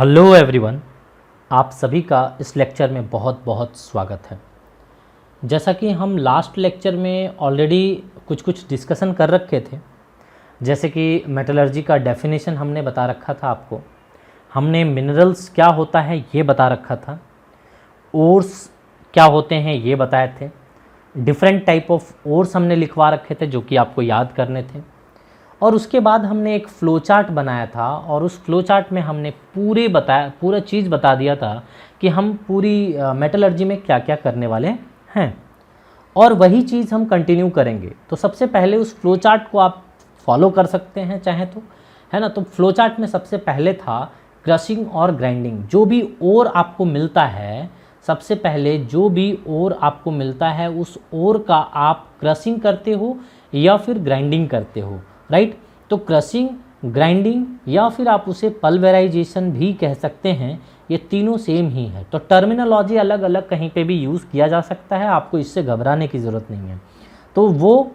Hello everyone, आप सभी का इस लेक्चर में बहुत बहुत स्वागत है। जैसा कि हम लास्ट लेक्चर में ऑलरेडी कुछ डिस्कशन कर रखे थे, जैसे कि मेटलर्जी का डेफिनेशन हमने बता रखा था आपको, हमने मिनरल्स क्या होता है ये बता रखा था, ओर्स क्या होते हैं ये बताए थे, डिफरेंट टाइप ऑफ ओर्स हमने लिखवा रखे थे जो कि आपको याद करने थे। और उसके बाद हमने एक फ़्लो चार्ट बनाया था और उस फ़्लो चार्ट में हमने पूरा चीज़ बता दिया था कि हम पूरी मेटलर्जी में क्या क्या करने वाले हैं, और वही चीज़ हम कंटिन्यू करेंगे। तो सबसे पहले उस फ़्लो चार्ट को आप फॉलो कर सकते हैं चाहें तो, है ना। तो फ़्लो चार्ट में सबसे पहले था क्रशिंग और ग्राइंडिंग। जो भी ओर आपको मिलता है, सबसे पहले जो भी ओर आपको मिलता है उस ओर का आप क्रशिंग करते हो या फिर ग्राइंडिंग करते हो, राइट। तो क्रशिंग, ग्राइंडिंग या फिर आप उसे पल्वेराइजेशन भी कह सकते हैं, ये तीनों सेम ही है। तो टर्मिनोलॉजी अलग अलग कहीं पे भी यूज़ किया जा सकता है, आपको इससे घबराने की ज़रूरत नहीं है। तो वो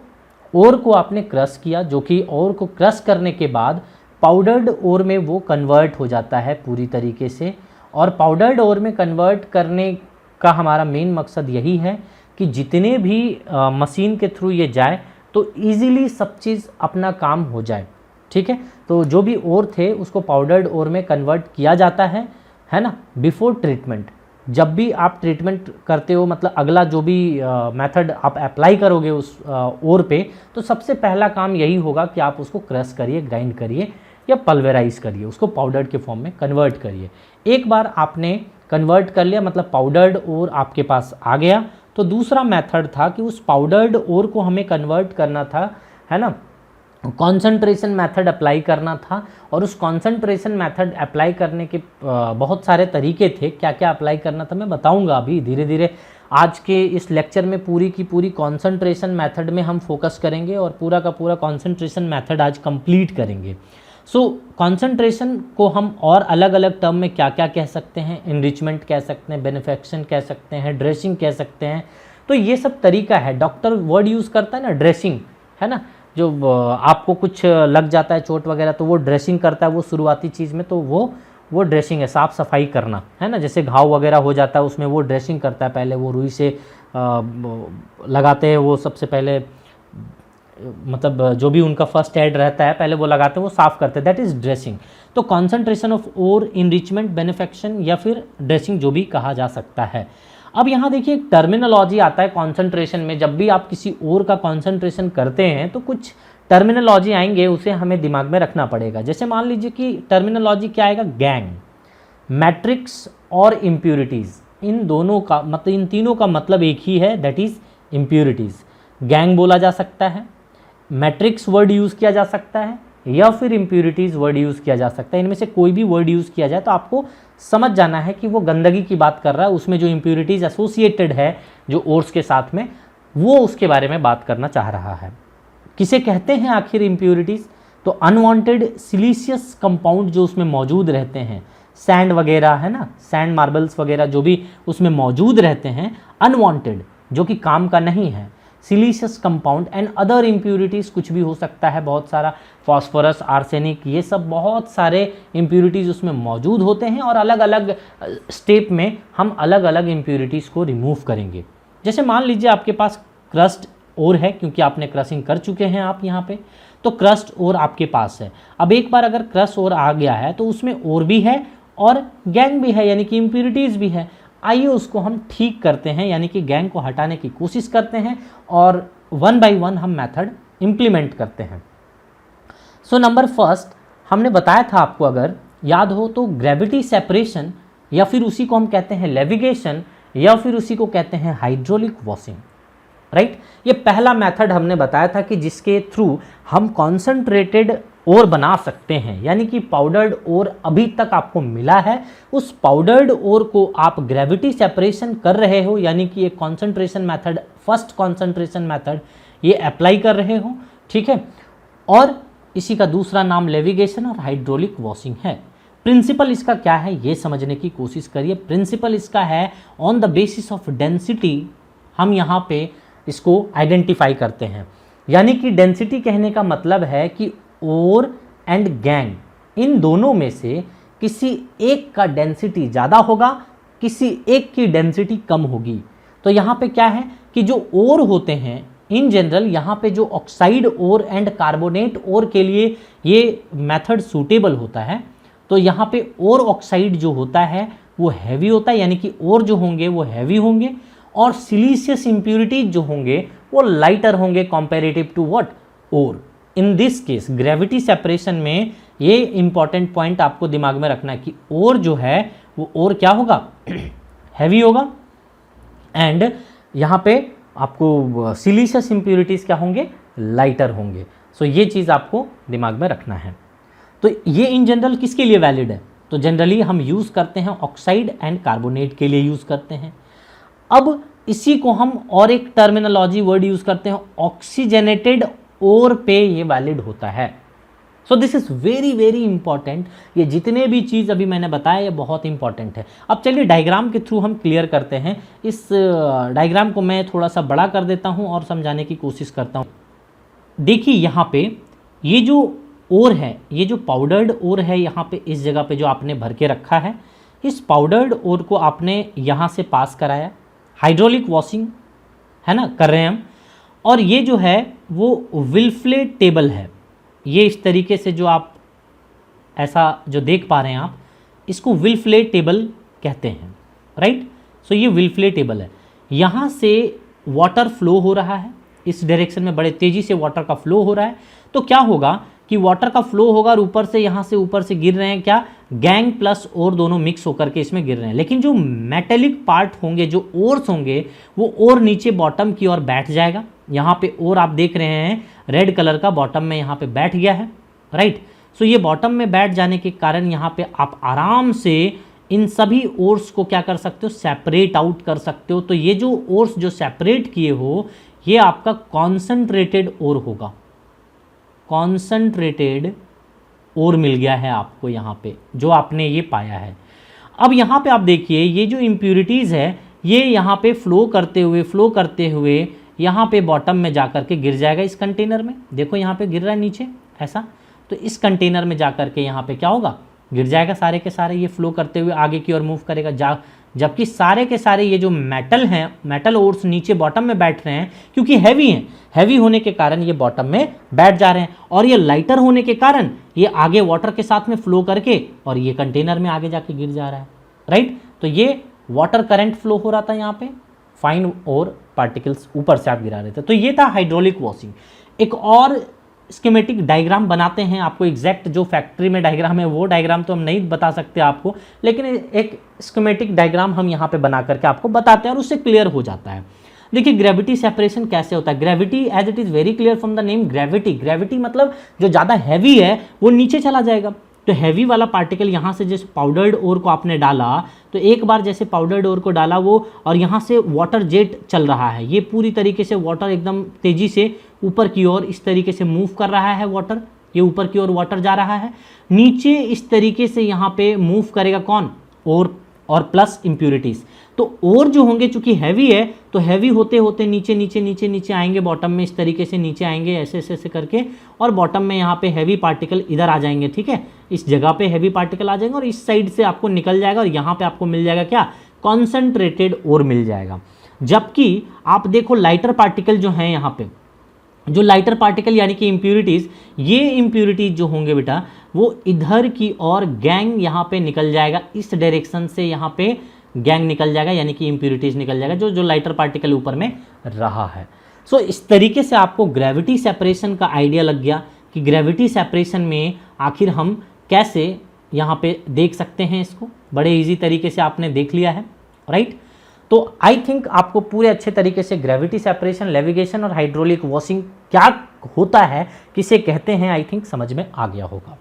ओर को आपने क्रश किया, जो कि ओर को क्रश करने के बाद पाउडर्ड ओर में वो कन्वर्ट हो जाता है पूरी तरीके से। और पाउडर्ड ओर में कन्वर्ट करने का हमारा मेन मकसद यही है कि जितने भी मशीन के थ्रू ये जाए तो इजीली सब चीज़ अपना काम हो जाए, ठीक है। तो जो भी ओर थे उसको पाउडर्ड ओर में कन्वर्ट किया जाता है ना, बिफोर ट्रीटमेंट। जब भी आप ट्रीटमेंट करते हो, मतलब अगला जो भी मेथड आप अप्लाई करोगे उस ओर पे, तो सबसे पहला काम यही होगा कि आप उसको क्रश करिए, ग्राइंड करिए या पल्वेराइज करिए, उसको पाउडर्ड के फॉर्म में कन्वर्ट करिए। एक बार आपने कन्वर्ट कर लिया, मतलब पाउडर्ड ओर आपके पास आ गया, तो दूसरा मेथड था कि उस पाउडर्ड ओर को हमें कन्वर्ट करना था, है ना, कॉन्सेंट्रेशन मेथड अप्लाई करना था। और उस कॉन्सेंट्रेशन मेथड अप्लाई करने के बहुत सारे तरीके थे। क्या क्या अप्लाई करना था मैं बताऊंगा अभी धीरे धीरे। आज के इस लेक्चर में पूरी की पूरी कॉन्सेंट्रेशन मेथड में हम फोकस करेंगे और पूरा का पूरा कॉन्सेंट्रेशन मेथड आज कंप्लीट करेंगे। सो कॉन्सेंट्रेशन को हम और अलग अलग टर्म में क्या क्या कह सकते हैं, इनरिचमेंट कह सकते हैं, बेनिफिकेशन कह सकते हैं, ड्रेसिंग कह सकते हैं। तो ये सब तरीका है। डॉक्टर वर्ड यूज़ करता है ना, ड्रेसिंग, है ना। जो आपको कुछ लग जाता है चोट वगैरह तो वो ड्रेसिंग करता है, वो शुरुआती चीज़ में, तो वो ड्रेसिंग है, साफ़ सफाई करना, है ना। जैसे घाव वगैरह हो जाता है उसमें वो ड्रेसिंग करता है, पहले वो रुई से लगाते हैं, वो सबसे पहले मतलब जो भी उनका फर्स्ट एड रहता है पहले वो लगाते हैं, वो साफ़ करते हैं, दैट इज़ ड्रेसिंग। तो concentration of ore, enrichment, beneficiation या फिर ड्रेसिंग जो भी कहा जा सकता है। अब यहाँ देखिए एक टर्मिनोलॉजी आता है कॉन्सेंट्रेशन में। जब भी आप किसी ओर का कॉन्सेंट्रेशन करते हैं तो कुछ टर्मिनोलॉजी आएंगे, उसे हमें दिमाग में रखना पड़ेगा। जैसे मान लीजिए कि टर्मिनोलॉजी क्या आएगा, गैंग, मैट्रिक्स और इम्प्यूरिटीज़। इन दोनों का मतलब, इन तीनों का मतलब एक ही है, दैट इज़ इम्प्यूरिटीज़। गैंग बोला जा सकता है, मैट्रिक्स वर्ड यूज़ किया जा सकता है या फिर इम्प्यूरिटीज़ वर्ड यूज़ किया जा सकता है। इनमें से कोई भी वर्ड यूज़ किया जाए तो आपको समझ जाना है कि वो गंदगी की बात कर रहा है, उसमें जो इम्प्यूरिटीज़ एसोसिएटेड है जो ओर्स के साथ में, वो उसके बारे में बात करना चाह रहा है। किसे कहते हैं आखिर इम्प्यूरिटीज़? तो अनवांटेड सिलिशियस कंपाउंड जो उसमें मौजूद रहते हैं, सैंड वगैरह, है ना, सैंड मार्बल्स वगैरह जो भी उसमें मौजूद रहते हैं, अनवांटेड, जो कि काम का नहीं है, siliceous compound and other impurities कुछ भी हो सकता है, बहुत सारा, फॉस्फोरस, आर्सेनिक, ये सब बहुत सारे इम्प्यूरिटीज़ उसमें मौजूद होते हैं। और अलग अलग स्टेप में हम अलग अलग इम्प्यूरिटीज़ को रिमूव करेंगे। जैसे मान लीजिए आपके पास क्रस्ट ओर है, क्योंकि आपने क्रशिंग कर चुके हैं आप यहाँ पे, तो क्रस्ट ओर आपके पास है। अब एक बार अगर क्रस्ट ओर आ गया है तो उसमें ओर भी है और गैंग भी है, यानी कि इम्प्यूरिटीज़ भी है। आइए उसको हम ठीक करते हैं, यानी कि गैंग को हटाने की कोशिश करते हैं और वन बाय वन हम मेथड इम्प्लीमेंट करते हैं। सो नंबर फर्स्ट हमने बताया था आपको, अगर याद हो तो, ग्रेविटी सेपरेशन, या फिर उसी को हम कहते हैं लेविगेशन, या फिर उसी को कहते हैं हाइड्रोलिक वॉशिंग, राइट। ये पहला मेथड हमने बताया था कि जिसके थ्रू हम कॉन्सेंट्रेटेड ओर बना सकते हैं, यानी कि पाउडर्ड ओर अभी तक आपको मिला है, उस पाउडर्ड ओर को आप ग्रेविटी सेपरेशन कर रहे हो, यानी कि एक concentration method, first concentration method ये अप्लाई कर रहे हो, ठीक है। और इसी का दूसरा नाम लेविगेशन और हाइड्रोलिक वॉशिंग है। प्रिंसिपल इसका क्या है ये समझने की कोशिश करिए। प्रिंसिपल इसका है on the basis of density, हम यहाँ पे इसको आइडेंटिफाई करते हैं। यानी कि डेंसिटी कहने का मतलब है कि ओर एंड गैंग, इन दोनों में से किसी एक का डेंसिटी ज़्यादा होगा, किसी एक की डेंसिटी कम होगी। तो यहाँ पे क्या है कि जो ओर होते हैं इन जनरल, यहाँ पे जो ऑक्साइड ओर एंड कार्बोनेट ओर के लिए ये मेथड सूटेबल होता है। तो यहाँ पे ओर ऑक्साइड जो होता है वो हैवी होता है, यानी कि ओर जो होंगे वो हैवी होंगे, और सिलीसियस इंप्यूरिटीज जो होंगे वो लाइटर होंगे comparative to what, ore. In this case gravity separation में ये इंपॉर्टेंट पॉइंट आपको दिमाग में रखना है कि ओर जो है वो ओर क्या होगा, हैवी होगा, एंड यहाँ पे आपको सिलीसियस इंप्यूरिटीज क्या होंगे, लाइटर होंगे। सो ये चीज़ आपको दिमाग में रखना है। तो ये इन जनरल किसके लिए वैलिड है, तो जनरली हम यूज़ करते हैं ऑक्साइड एंड कार्बोनेट के लिए यूज़ करते हैं। अब इसी को हम और एक टर्मिनोलॉजी वर्ड यूज़ करते हैं, ऑक्सीजनेटेड ओर पे ये वैलिड होता है। So this is very very important. ये जितने भी चीज़ अभी मैंने बताया ये बहुत इंपॉर्टेंट है। अब चलिए डायग्राम के थ्रू हम क्लियर करते हैं। इस डायग्राम को मैं थोड़ा सा बड़ा कर देता हूँ और समझाने की कोशिश करता हूँ। देखिए यहाँ पे ये जो ओर है, ये जो पाउडर्ड ओर है, यहाँ पे इस जगह पे जो आपने भर के रखा है, इस पाउडर्ड ओर को आपने यहाँ से पास कराया, हाइड्रोलिक वॉशिंग है ना कर रहे हैं हम। और ये जो है वो विल्फ्लेट टेबल है, ये इस तरीके से जो आप ऐसा जो देख पा रहे हैं आप, इसको विल्फ्लेट टेबल कहते हैं, राइट। सो ये विल्फ्लेट टेबल है, यहाँ से वाटर फ्लो हो रहा है, इस डायरेक्शन में बड़े तेज़ी से वाटर का फ्लो हो रहा है। तो क्या होगा कि वाटर का फ्लो होगा और ऊपर से यहाँ से ऊपर से गिर रहे हैं क्या, गैंग प्लस ओर दोनों मिक्स होकर के इसमें गिर रहे हैं। लेकिन जो मेटेलिक पार्ट होंगे, जो ओर्स होंगे, वो ओर नीचे बॉटम की ओर बैठ जाएगा। यहाँ पे ओर आप देख रहे हैं रेड कलर का बॉटम में यहाँ पे बैठ गया है, राइट। सो ये बॉटम में बैठ जाने के कारण यहाँ पे आप आराम से इन सभी ओर्स को क्या कर सकते हो, सेपरेट आउट कर सकते हो। तो ये जो ओर्स जो सेपरेट किए हो, ये आपका कॉन्सेंट्रेटेड ओर होगा, कॉन्सेंट्रेटेड ओर मिल गया है आपको यहाँ पे, जो आपने ये पाया है। अब यहाँ पे आप देखिए ये जो इम्प्यूरिटीज़ है ये यहाँ पे फ्लो करते हुए यहाँ पे बॉटम में जा कर के गिर जाएगा इस कंटेनर में। देखो यहाँ पे गिर रहा है नीचे ऐसा, तो इस कंटेनर में जा कर के यहाँ पे क्या होगा, गिर जाएगा सारे के सारे, ये फ्लो करते हुए आगे की ओर मूव करेगा। जबकि सारे के सारे ये जो मेटल हैं, मेटल ओर्स नीचे बॉटम में बैठ रहे हैं क्योंकि हैवी हैं, हैवी होने के कारण ये बॉटम में बैठ जा रहे हैं, और ये लाइटर होने के कारण ये आगे वाटर के साथ में फ्लो करके और ये कंटेनर में आगे जाके गिर जा रहा है, राइट। तो ये वाटर करंट फ्लो हो रहा था यहाँ पे, फाइन और पार्टिकल्स ऊपर से आप गिरा रहे थे। तो ये था हाइड्रोलिक वॉशिंग। एक और स्कीमेटिक डायग्राम बनाते हैं, आपको एग्जैक्ट जो फैक्ट्री में डायग्राम है वो डायग्राम तो हम नहीं बता सकते आपको, लेकिन एक स्कीमेटिक डायग्राम हम यहाँ पे बना करके आपको बताते हैं और उससे क्लियर हो जाता है। देखिए ग्रेविटी सेपरेशन कैसे होता है। Gravity as it is very clear from the name gravity. Gravity मतलब जो ज़्यादा हैवी है वो नीचे चला जाएगा। तो हैवी वाला पार्टिकल यहाँ से जैसे पाउडर्ड ओर को आपने डाला, तो एक बार जैसे पाउडर्ड ओर को डाला वो, और यहाँ से वाटर जेट चल रहा है, ये पूरी तरीके से वाटर एकदम तेज़ी से ऊपर की ओर इस तरीके से मूव कर रहा है वाटर, ये ऊपर की ओर वाटर जा रहा है। नीचे इस तरीके से यहाँ पे मूव करेगा कौन, ओर और प्लस इम्प्यूरिटीज़। तो ओर जो होंगे चूंकि हैवी है, तो हैवी होते होते नीचे नीचे नीचे नीचे आएंगे बॉटम में, इस तरीके से नीचे आएंगे ऐसे ऐसे ऐसे करके, और बॉटम में यहाँ पे हैवी पार्टिकल इधर आ जाएंगे, ठीक है, इस जगह पे हैवी पार्टिकल आ जाएंगे और इस साइड से आपको निकल जाएगा और यहाँ पे आपको मिल जाएगा क्या, कॉन्सेंट्रेटेड ओर मिल जाएगा। जबकि आप देखो लाइटर पार्टिकल जो हैं यहाँ पे, जो लाइटर पार्टिकल यानी कि इम्प्यूरिटीज़, ये इम्प्यूरिटीज़ जो होंगे बेटा वो इधर की और गैंग यहाँ पे निकल जाएगा, इस डायरेक्शन से यहाँ पे गैंग निकल जाएगा, यानी कि इम्प्यूरिटीज़ निकल जाएगा जो लाइटर पार्टिकल ऊपर में रहा है। सो इस तरीके से आपको ग्रेविटी सेपरेशन का आइडिया लग गया कि ग्रेविटी सेपरेशन में आखिर हम कैसे यहाँ पे देख सकते हैं इसको, बड़े ईजी तरीके से आपने देख लिया है, राइट। तो आई थिंक आपको पूरे अच्छे तरीके से ग्रेविटी सेपरेशन, लेविगेशन और हाइड्रोलिक वॉशिंग क्या होता है, किसे कहते हैं, आई थिंक समझ में आ गया होगा।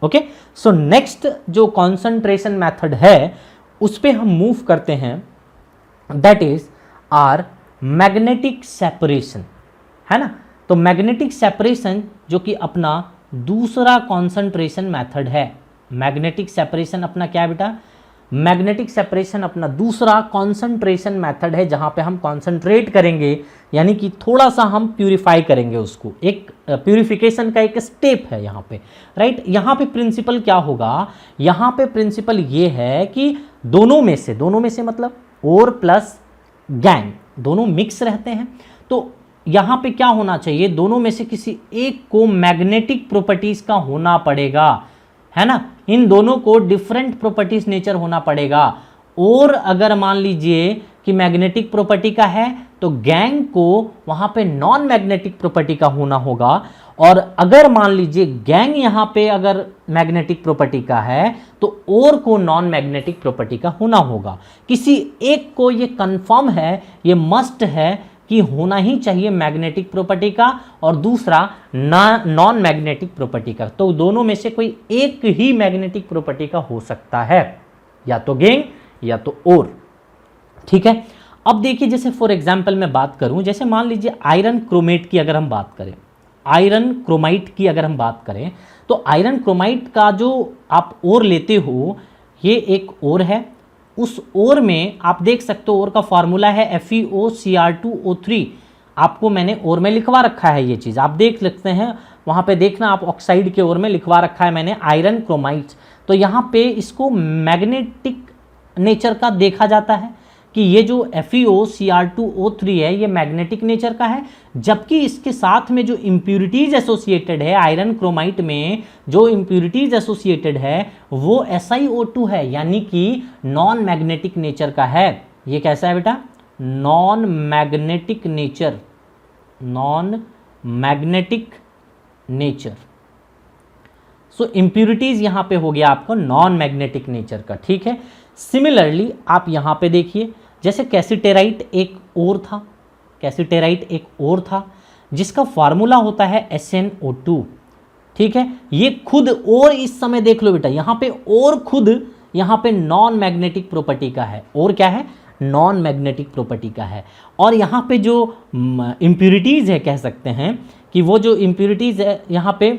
ओके, सो नेक्स्ट जो कॉन्सेंट्रेशन मेथड है उस पे हम मूव करते हैं, that is our magnetic separation, है ना। तो मैग्नेटिक सेपरेशन जो कि अपना दूसरा कॉन्सेंट्रेशन मेथड है। मैग्नेटिक सेपरेशन अपना क्या है बेटा, मैग्नेटिक सेपरेशन अपना दूसरा कॉन्सेंट्रेशन मेथड है, जहां पे हम कॉन्सेंट्रेट करेंगे, यानी कि थोड़ा सा हम प्यूरिफाई करेंगे उसको, एक प्यूरिफिकेशन का एक स्टेप है यहाँ पे, राइट। यहाँ पे प्रिंसिपल क्या होगा, यहाँ पे प्रिंसिपल ये है कि दोनों में से मतलब ओर प्लस गैंग दोनों मिक्स रहते हैं, तो यहाँ पे क्या होना चाहिए, दोनों में से किसी एक को मैग्नेटिक प्रॉपर्टीज का होना पड़ेगा, है ना। इन दोनों को डिफरेंट प्रॉपर्टीज नेचर होना पड़ेगा। और अगर मान लीजिए कि मैग्नेटिक प्रॉपर्टी का है तो गैंग को वहां पे नॉन मैग्नेटिक प्रॉपर्टी का होना होगा, और अगर मान लीजिए गैंग यहां पे अगर मैग्नेटिक प्रॉपर्टी का है तो और को नॉन मैग्नेटिक प्रॉपर्टी का होना होगा। किसी एक को ये कंफर्म है, ये मस्ट है कि होना ही चाहिए मैग्नेटिक प्रॉपर्टी का, और दूसरा नॉन मैग्नेटिक प्रॉपर्टी का। तो दोनों में से कोई एक ही मैग्नेटिक प्रॉपर्टी का हो सकता है, या तो गैंग या तो और, ठीक है। अब देखिए, जैसे फॉर एग्जांपल मैं बात करूं, जैसे मान लीजिए आयरन क्रोमेट की अगर हम बात करें, आयरन क्रोमाइट की अगर हम बात करें, तो आयरन क्रोमाइट का जो आप ओर लेते हो, ये एक ओर है। उस ओर में आप देख सकते हो, ओर का फॉर्मूला है FeOCr2O3। आपको मैंने ओर में लिखवा रखा है, ये चीज़ आप देख सकते हैं, वहाँ पे देखना आप ऑक्साइड के ओर में लिखवा रखा है मैंने आयरन क्रोमाइट। तो यहाँ पे इसको मैग्नेटिक नेचर का देखा जाता है कि ये जो FeOCr2O3 है ये मैग्नेटिक नेचर का है, जबकि इसके साथ में जो इम्प्यूरिटीज एसोसिएटेड है आयरन क्रोमाइट में, जो इम्प्यूरिटीज एसोसिएटेड है वो SiO2 है, यानी कि नॉन मैग्नेटिक नेचर का है। ये कैसा है बेटा, non magnetic nature, non magnetic nature. So impurities यहां पे हो गया आपको नॉन मैग्नेटिक नेचर का, ठीक है। सिमिलरली आप यहां पे देखिए, जैसे कैसीटेराइट एक और था, कैसीटेराइट एक और था जिसका फार्मूला होता है SnO2, ठीक है। ये खुद और इस समय देख लो बेटा, यहां पे और खुद यहां पे नॉन मैग्नेटिक प्रॉपर्टी का है, और क्या है, नॉन मैग्नेटिक प्रॉपर्टी का है। और यहां पे जो इम्प्यूरिटीज है, कह सकते हैं कि वो जो इम्प्यूरिटीज है यहां पे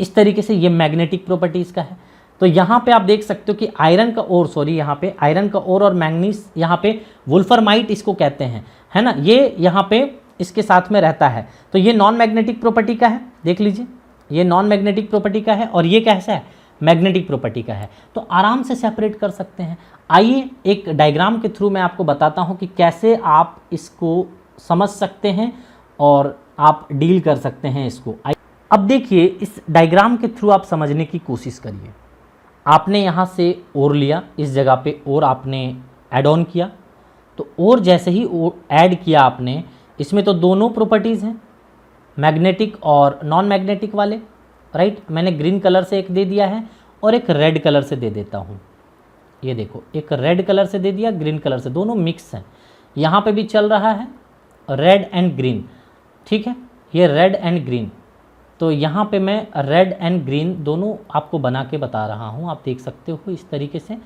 इस तरीके से ये मैग्नेटिक प्रॉपर्टीज का है। तो यहाँ पे आप देख सकते हो कि आयरन का ओर, सॉरी यहाँ पे आयरन का ओर और मैंगनीज, यहाँ पे वुल्फरमाइट इसको कहते हैं, है ना, ये यहाँ पे इसके साथ में रहता है। तो ये नॉन मैग्नेटिक प्रॉपर्टी का है, देख लीजिए ये नॉन मैग्नेटिक प्रॉपर्टी का है, और ये कैसा है, मैग्नेटिक प्रॉपर्टी का है। तो आराम से सेपरेट कर सकते हैं। आइए एक डायग्राम के थ्रू मैं आपको बताता हूँ कि कैसे आप इसको समझ सकते हैं और आप डील कर सकते हैं इसको। अब देखिए, इस डायग्राम के थ्रू आप समझने की कोशिश करिए। आपने यहाँ से ओर लिया, इस जगह पे ओर आपने ऐड ऑन किया, तो ओर जैसे ही ऐड किया आपने, इसमें तो दोनों प्रॉपर्टीज़ हैं, मैग्नेटिक और नॉन मैग्नेटिक वाले, राइट। मैंने ग्रीन कलर से एक दे दिया है और एक रेड कलर से दे देता हूँ। ये देखो, एक रेड कलर से दे दिया, ग्रीन कलर से, दोनों मिक्स हैं। यहाँ पे भी चल रहा है रेड एंड ग्रीन, ठीक है, ये रेड एंड ग्रीन। तो यहाँ पे मैं रेड एंड ग्रीन दोनों आपको बना के बता रहा हूँ, आप देख सकते हो इस तरीके से।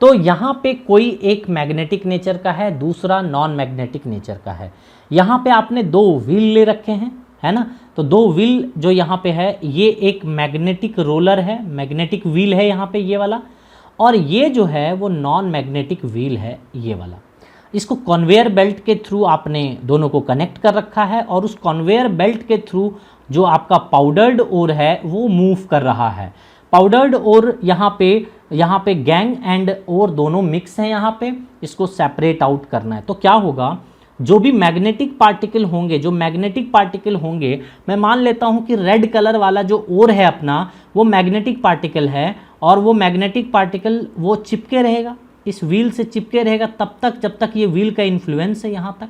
तो यहाँ पे कोई एक मैग्नेटिक नेचर का है, दूसरा नॉन मैग्नेटिक नेचर का है। यहाँ पे आपने दो व्हील ले रखे हैं, है ना, तो दो व्हील जो यहाँ पे है, ये एक मैग्नेटिक रोलर है, मैग्नेटिक व्हील है यहाँ पे ये वाला, और ये जो है वो नॉन मैग्नेटिक व्हील है ये वाला। इसको कन्वेयर बेल्ट के थ्रू आपने दोनों को कनेक्ट कर रखा है, और उस कन्वेयर बेल्ट के थ्रू जो आपका पाउडर्ड ओर है वो मूव कर रहा है। पाउडर्ड ओर यहाँ पे गैंग एंड ओर दोनों मिक्स हैं, यहाँ पे इसको सेपरेट आउट करना है। तो क्या होगा, जो भी मैग्नेटिक पार्टिकल होंगे, मैं मान लेता हूँ कि रेड कलर वाला जो ओर है अपना, वो मैग्नेटिक पार्टिकल है, और वो मैग्नेटिक पार्टिकल वो चिपके रहेगा, इस व्हील से चिपके रहेगा तब तक जब तक ये व्हील का इन्फ्लुएंस है यहाँ तक।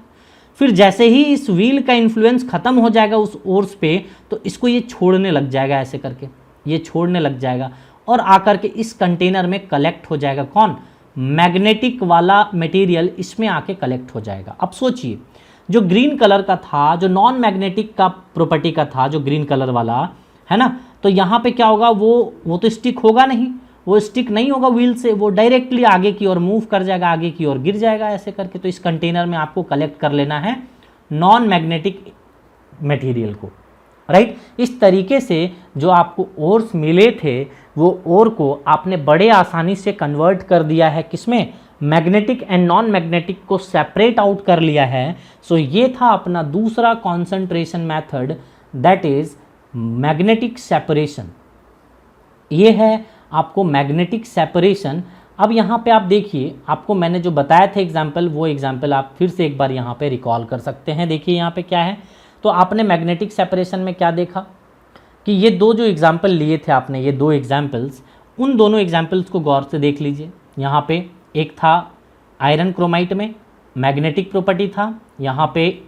फिर जैसे ही इस व्हील का इन्फ्लुएंस खत्म हो जाएगा उस ओर्स पे, तो इसको ये छोड़ने लग जाएगा, ऐसे करके ये छोड़ने लग जाएगा, और आकर के इस कंटेनर में कलेक्ट हो जाएगा। कौन, मैग्नेटिक वाला मटेरियल इसमें आके कलेक्ट हो जाएगा। अब सोचिए, जो ग्रीन कलर का था, जो नॉन मैग्नेटिक का प्रॉपर्टी का था, जो ग्रीन कलर वाला है ना, तो यहाँ पे क्या होगा, वो तो स्टिक होगा नहीं, वो स्टिक नहीं होगा व्हील से, वो डायरेक्टली आगे की ओर मूव कर जाएगा, आगे की ओर गिर जाएगा ऐसे करके। तो इस कंटेनर में आपको कलेक्ट कर लेना है नॉन मैग्नेटिक मटेरियल को, राइट। इस तरीके से जो आपको ओर्स मिले थे, वो ओर को आपने बड़े आसानी से कन्वर्ट कर दिया है, किसमें, मैग्नेटिक एंड नॉन मैग्नेटिक को सेपरेट आउट कर लिया है। सो ये था अपना दूसरा concentration method, that is magnetic separation. ये है आपको मैग्नेटिक सेपरेशन। अब यहाँ पे आप देखिए, आपको मैंने जो बताया था एग्जाम्पल, वो एग्जाम्पल आप फिर से एक बार यहाँ पे रिकॉल कर सकते हैं। देखिए यहाँ पे क्या है, तो आपने मैग्नेटिक सेपरेशन में क्या देखा कि ये दो जो एग्जाम्पल लिए थे आपने, ये दो एग्जाम्पल्स, उन दोनों एग्जाम्पल्स को गौर से देख लीजिए। यहाँ पे एक था आयरन क्रोमाइट में मैग्नेटिक प्रॉपर्टी था, यहाँ पे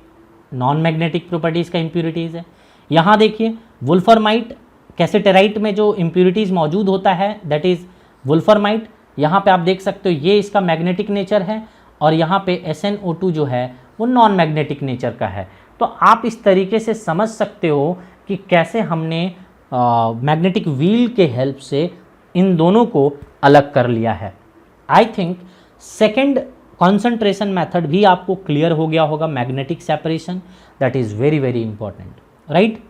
नॉन मैग्नेटिक प्रॉपर्टीज़ का इम्प्यूरिटीज़ है। यहाँ देखिए वुल्फरमाइट कैसेटेराइट में जो इम्प्यूरिटीज़ मौजूद होता है दैट इज़ वुल्फरमाइट। यहाँ पे आप देख सकते हो ये इसका मैग्नेटिक नेचर है, और यहाँ पे SnO2 जो है वो नॉन मैग्नेटिक नेचर का है। तो आप इस तरीके से समझ सकते हो कि कैसे हमने मैग्नेटिक व्हील के हेल्प से इन दोनों को अलग कर लिया है। I think second concentration method भी आपको क्लियर हो गया होगा, magnetic separation, that is very very important, right.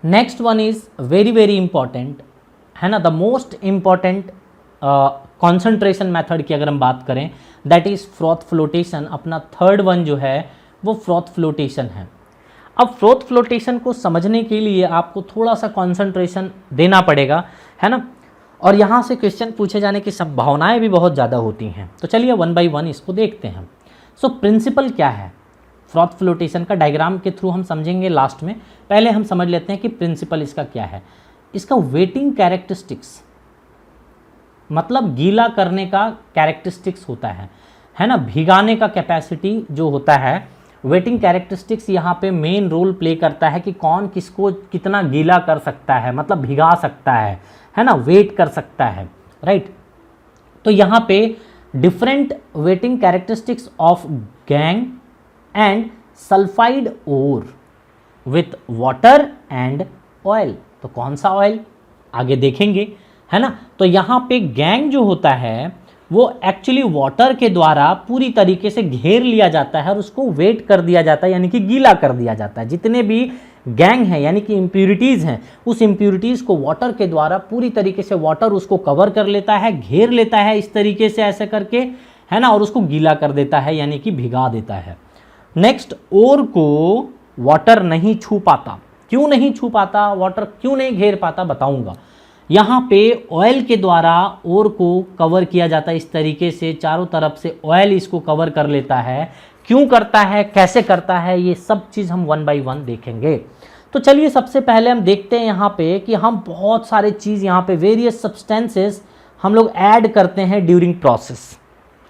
Next one is very very important, है ना, the most important concentration method की अगर हम बात करें दैट इज़ फ्रॉथ फ्लोटेशन। अपना थर्ड वन जो है वो फ्रॉथ फ्लोटेशन है। अब फ्रॉथ फ्लोटेशन को समझने के लिए आपको थोड़ा सा कॉन्सेंट्रेशन देना पड़ेगा, है ना, और यहाँ से क्वेश्चन पूछे जाने की संभावनाएं भी बहुत ज़्यादा होती हैं। तो चलिए वन बाय वन इसको देखते हैं। सो प्रिंसिपल क्या है फ्रॉथ फ्लोटेशन का, डायग्राम के थ्रू हम समझेंगे लास्ट में। पहले हम समझ लेते हैं कि प्रिंसिपल इसका क्या है। इसका वेटिंग कैरेक्टरिस्टिक्स मतलब गीला करने का कैरेक्टरिस्टिक्स होता है ना, भिगाने का कैपेसिटी जो होता है, वेटिंग कैरेक्टरिस्टिक्स यहाँ पे मेन रोल प्ले करता है कि कौन किसको कितना गीला कर सकता है, मतलब भिगा सकता है ना, वेट कर सकता है, राइट। तो यहाँ पे different wetting characteristics of gangue and sulphide ore with water and oil. तो कौन सा ऑयल आगे देखेंगे, है ना। तो यहाँ पे गैंग जो होता है वो एक्चुअली वाटर के द्वारा पूरी तरीके से घेर लिया जाता है और उसको वेट कर दिया जाता है, यानी कि गीला कर दिया जाता है। जितने भी गैंग हैं यानी कि इम्प्यूरिटीज़ हैं, उस इम्प्यूरिटीज़ को वाटर के द्वारा पूरी तरीके से वाटर उसको कवर कर लेता है, घेर लेता है इस तरीके से ऐसे करके, है ना, और उसको गीला कर देता है यानी कि भिगा देता है। नेक्स्ट, ओर को वाटर नहीं छू पाता। क्यों नहीं छू पाता, वाटर क्यों नहीं घेर पाता, बताऊंगा। यहाँ पे ऑयल के द्वारा ओर को कवर किया जाता है इस तरीके से, चारों तरफ से ऑयल इसको कवर कर लेता है। क्यों करता है, कैसे करता है, ये सब चीज़ हम वन बाय वन देखेंगे। तो चलिए सबसे पहले हम देखते हैं यहाँ पे कि हम बहुत सारे चीज़ यहाँ पे वेरियस सब्सटेंसेस हम लोग ऐड करते हैं ड्यूरिंग प्रोसेस,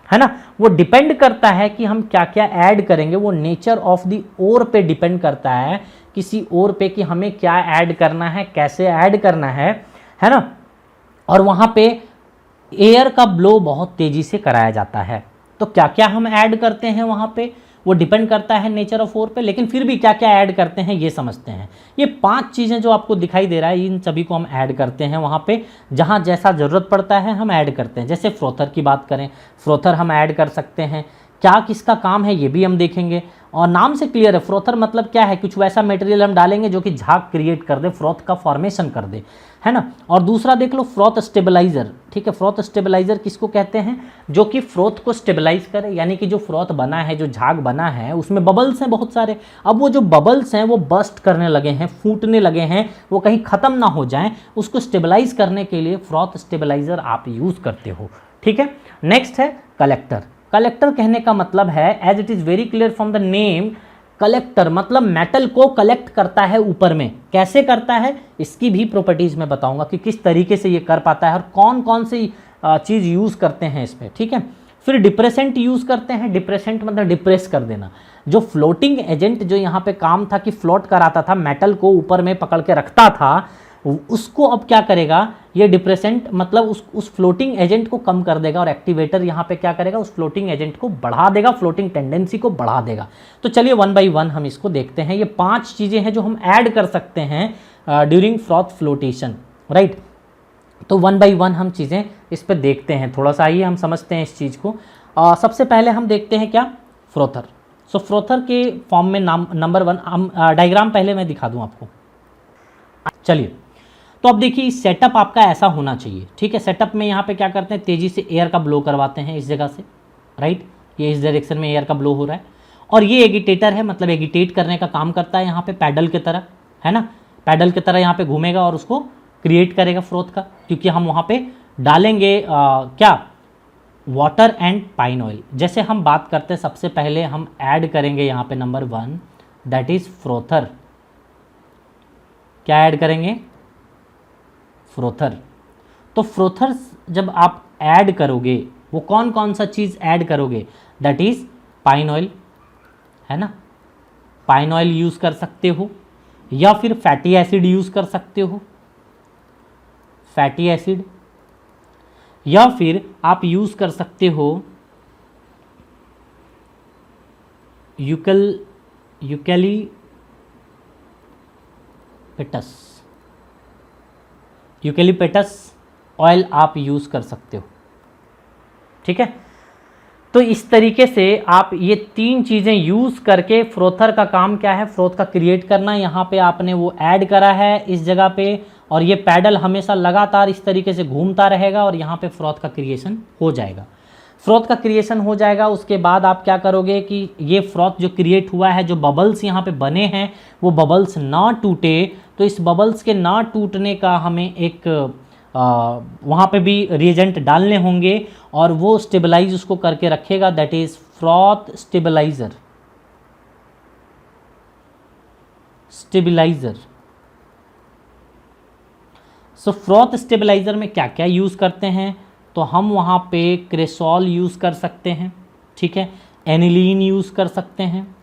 है ना। वो डिपेंड करता है कि हम क्या क्या ऐड करेंगे, वो नेचर ऑफ द ओर पे डिपेंड करता है, किसी ओर पे कि हमें क्या ऐड करना है, कैसे ऐड करना है ना। और वहाँ पे एयर का ब्लो बहुत तेज़ी से कराया जाता है। तो क्या क्या हम ऐड करते हैं वहाँ पे, वो डिपेंड करता है नेचर ऑफ ओर पे, लेकिन फिर भी क्या क्या ऐड करते हैं ये समझते हैं। ये 5 चीज़ें जो आपको दिखाई दे रहा है, इन सभी को हम ऐड करते हैं वहाँ पे, जहाँ जैसा ज़रूरत पड़ता है हम ऐड करते हैं। जैसे फ्रोथर की बात करें, फ्रोथर हम ऐड कर सकते हैं। क्या किसका काम है ये भी हम देखेंगे, और नाम से क्लियर है फ्रोथर मतलब क्या है, कुछ वैसा मटेरियल हम डालेंगे जो कि झाग क्रिएट कर दे, फ्रोथ का फॉर्मेशन कर दे, है ना। और दूसरा देख लो फ्रोथ स्टेबलाइजर, ठीक है। फ्रोथ स्टेबलाइजर किसको कहते हैं, जो कि फ्रोथ को स्टेबलाइज करे, यानी कि जो फ्रोथ बना है, जो झाग बना है, उसमें बबल्स हैं बहुत सारे। अब वो जो बबल्स हैं वो बस्ट करने लगे हैं, फूटने लगे हैं, वो कहीं ख़त्म ना हो जाएं, उसको स्टेबलाइज करने के लिए फ्रोथ स्टेबलाइजर आप यूज़ करते हो, ठीक है। नेक्स्ट है कलेक्टर। कलेक्टर कहने का मतलब है, as it is very clear from the name, collector मतलब मेटल को कलेक्ट करता है ऊपर में। कैसे करता है इसकी भी प्रॉपर्टीज़ मैं बताऊंगा कि किस तरीके से ये कर पाता है और कौन कौन सी चीज़ यूज़ करते हैं इसमें, ठीक है। फिर डिप्रेसेंट यूज़ करते हैं। डिप्रेसेंट मतलब डिप्रेस कर देना। जो फ्लोटिंग एजेंट जो यहाँ पे काम था कि फ्लोट कराता था, मेटल को ऊपर में पकड़ के रखता था, उसको अब क्या करेगा ये डिप्रेसेंट मतलब उस फ्लोटिंग एजेंट को कम कर देगा, और एक्टिवेटर यहाँ पे क्या करेगा, उस फ्लोटिंग एजेंट को बढ़ा देगा, फ्लोटिंग टेंडेंसी को बढ़ा देगा। तो चलिए वन बाय वन हम इसको देखते हैं। ये 5 चीज़ें हैं जो हम ऐड कर सकते हैं ड्यूरिंग फ्रॉथ फ्लोटेशन, राइट। तो वन बाय वन हम चीज़ें इस पर देखते हैं, थोड़ा सा आइए हम समझते हैं इस चीज़ को। सबसे पहले हम देखते हैं क्या, फ्रोथर। सो फ्रोथर के फॉर्म में नंबर 1 हम डायग्राम पहले मैं दिखा दूँ आपको। चलिए तो अब देखिए सेटअप आपका ऐसा होना चाहिए, ठीक है। सेटअप में यहाँ पे क्या करते हैं, तेज़ी से एयर का ब्लो करवाते हैं इस जगह से, राइट। ये इस डायरेक्शन में एयर का ब्लो हो रहा है, और ये एगिटेटर है, मतलब एगिटेट करने का काम करता है यहाँ पे पैडल की तरह, है ना, पैडल की तरह यहाँ पे घूमेगा और उसको क्रिएट करेगा फ्रोथ का, क्योंकि हम वहाँ पे डालेंगे क्या, वाटर एंड पाइन ऑयल। जैसे हम बात करते हैं, सबसे पहले हम ऐड करेंगे यहाँ पे नंबर 1, दैट इज फ्रोथर। क्या ऐड करेंगे, फ्रोथर। तो फ्रोथर जब आप ऐड करोगे, वो कौन कौन सा चीज़ ऐड करोगे, दैट इज पाइन ऑयल, है ना, पाइन ऑयल यूज़ कर सकते हो, या फिर फैटी एसिड यूज़ कर सकते हो, फैटी एसिड, या फिर आप यूज़ कर सकते हो यूकेलिप्टस ऑयल आप यूज़ कर सकते हो। ठीक है, तो इस तरीके से आप ये 3 चीज़ें यूज़ करके, फ्रोथर का काम क्या है, फ्रोथ का क्रिएट करना, यहाँ पे आपने वो ऐड करा है इस जगह पे, और ये पैडल हमेशा लगातार इस तरीके से घूमता रहेगा और यहाँ पे फ्रोथ का क्रिएशन हो जाएगा। फ्रोथ का क्रिएशन हो जाएगा, उसके बाद आप क्या करोगे कि ये फ्रोथ जो क्रिएट हुआ है, जो बबल्स यहाँ पे बने हैं, वो बबल्स ना टूटे, तो इस बबल्स के ना टूटने का हमें एक वहाँ पे भी रिएजेंट डालने होंगे, और वो स्टेबलाइज उसको करके रखेगा, that is froth stabiliser. So froth stabiliser में क्या क्या यूज़ करते हैं, तो हम वहाँ पे क्रेसॉल यूज़ कर सकते हैं, ठीक है, एनिलीन यूज़ कर सकते हैं।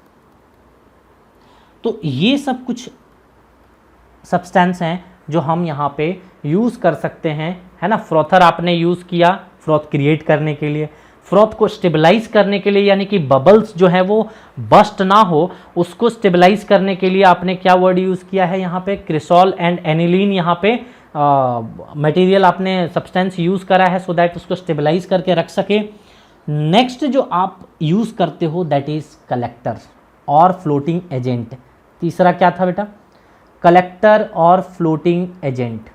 तो ये सब कुछ सब्सटेंस हैं जो हम यहाँ पे यूज़ कर सकते हैं, है ना। फ्रोथर आपने यूज़ किया फ्रोथ क्रिएट करने के लिए, फ्रोथ को स्टेबलाइज करने के लिए, यानी कि बबल्स जो है वो बस्ट ना हो, उसको स्टेबलाइज करने के लिए आपने क्या वर्ड यूज़ किया है यहाँ पे, क्रिसॉल एंड एनिलीन, यहाँ पे मटेरियल आपने सब्सटेंस यूज़ करा है, सो दैट उसको स्टेबलाइज करके रख सके। नेक्स्ट जो आप यूज़ करते हो, दैट इज़ कलेक्टर और फ्लोटिंग एजेंट। तीसरा क्या था बेटा, कलेक्टर और फ्लोटिंग एजेंट।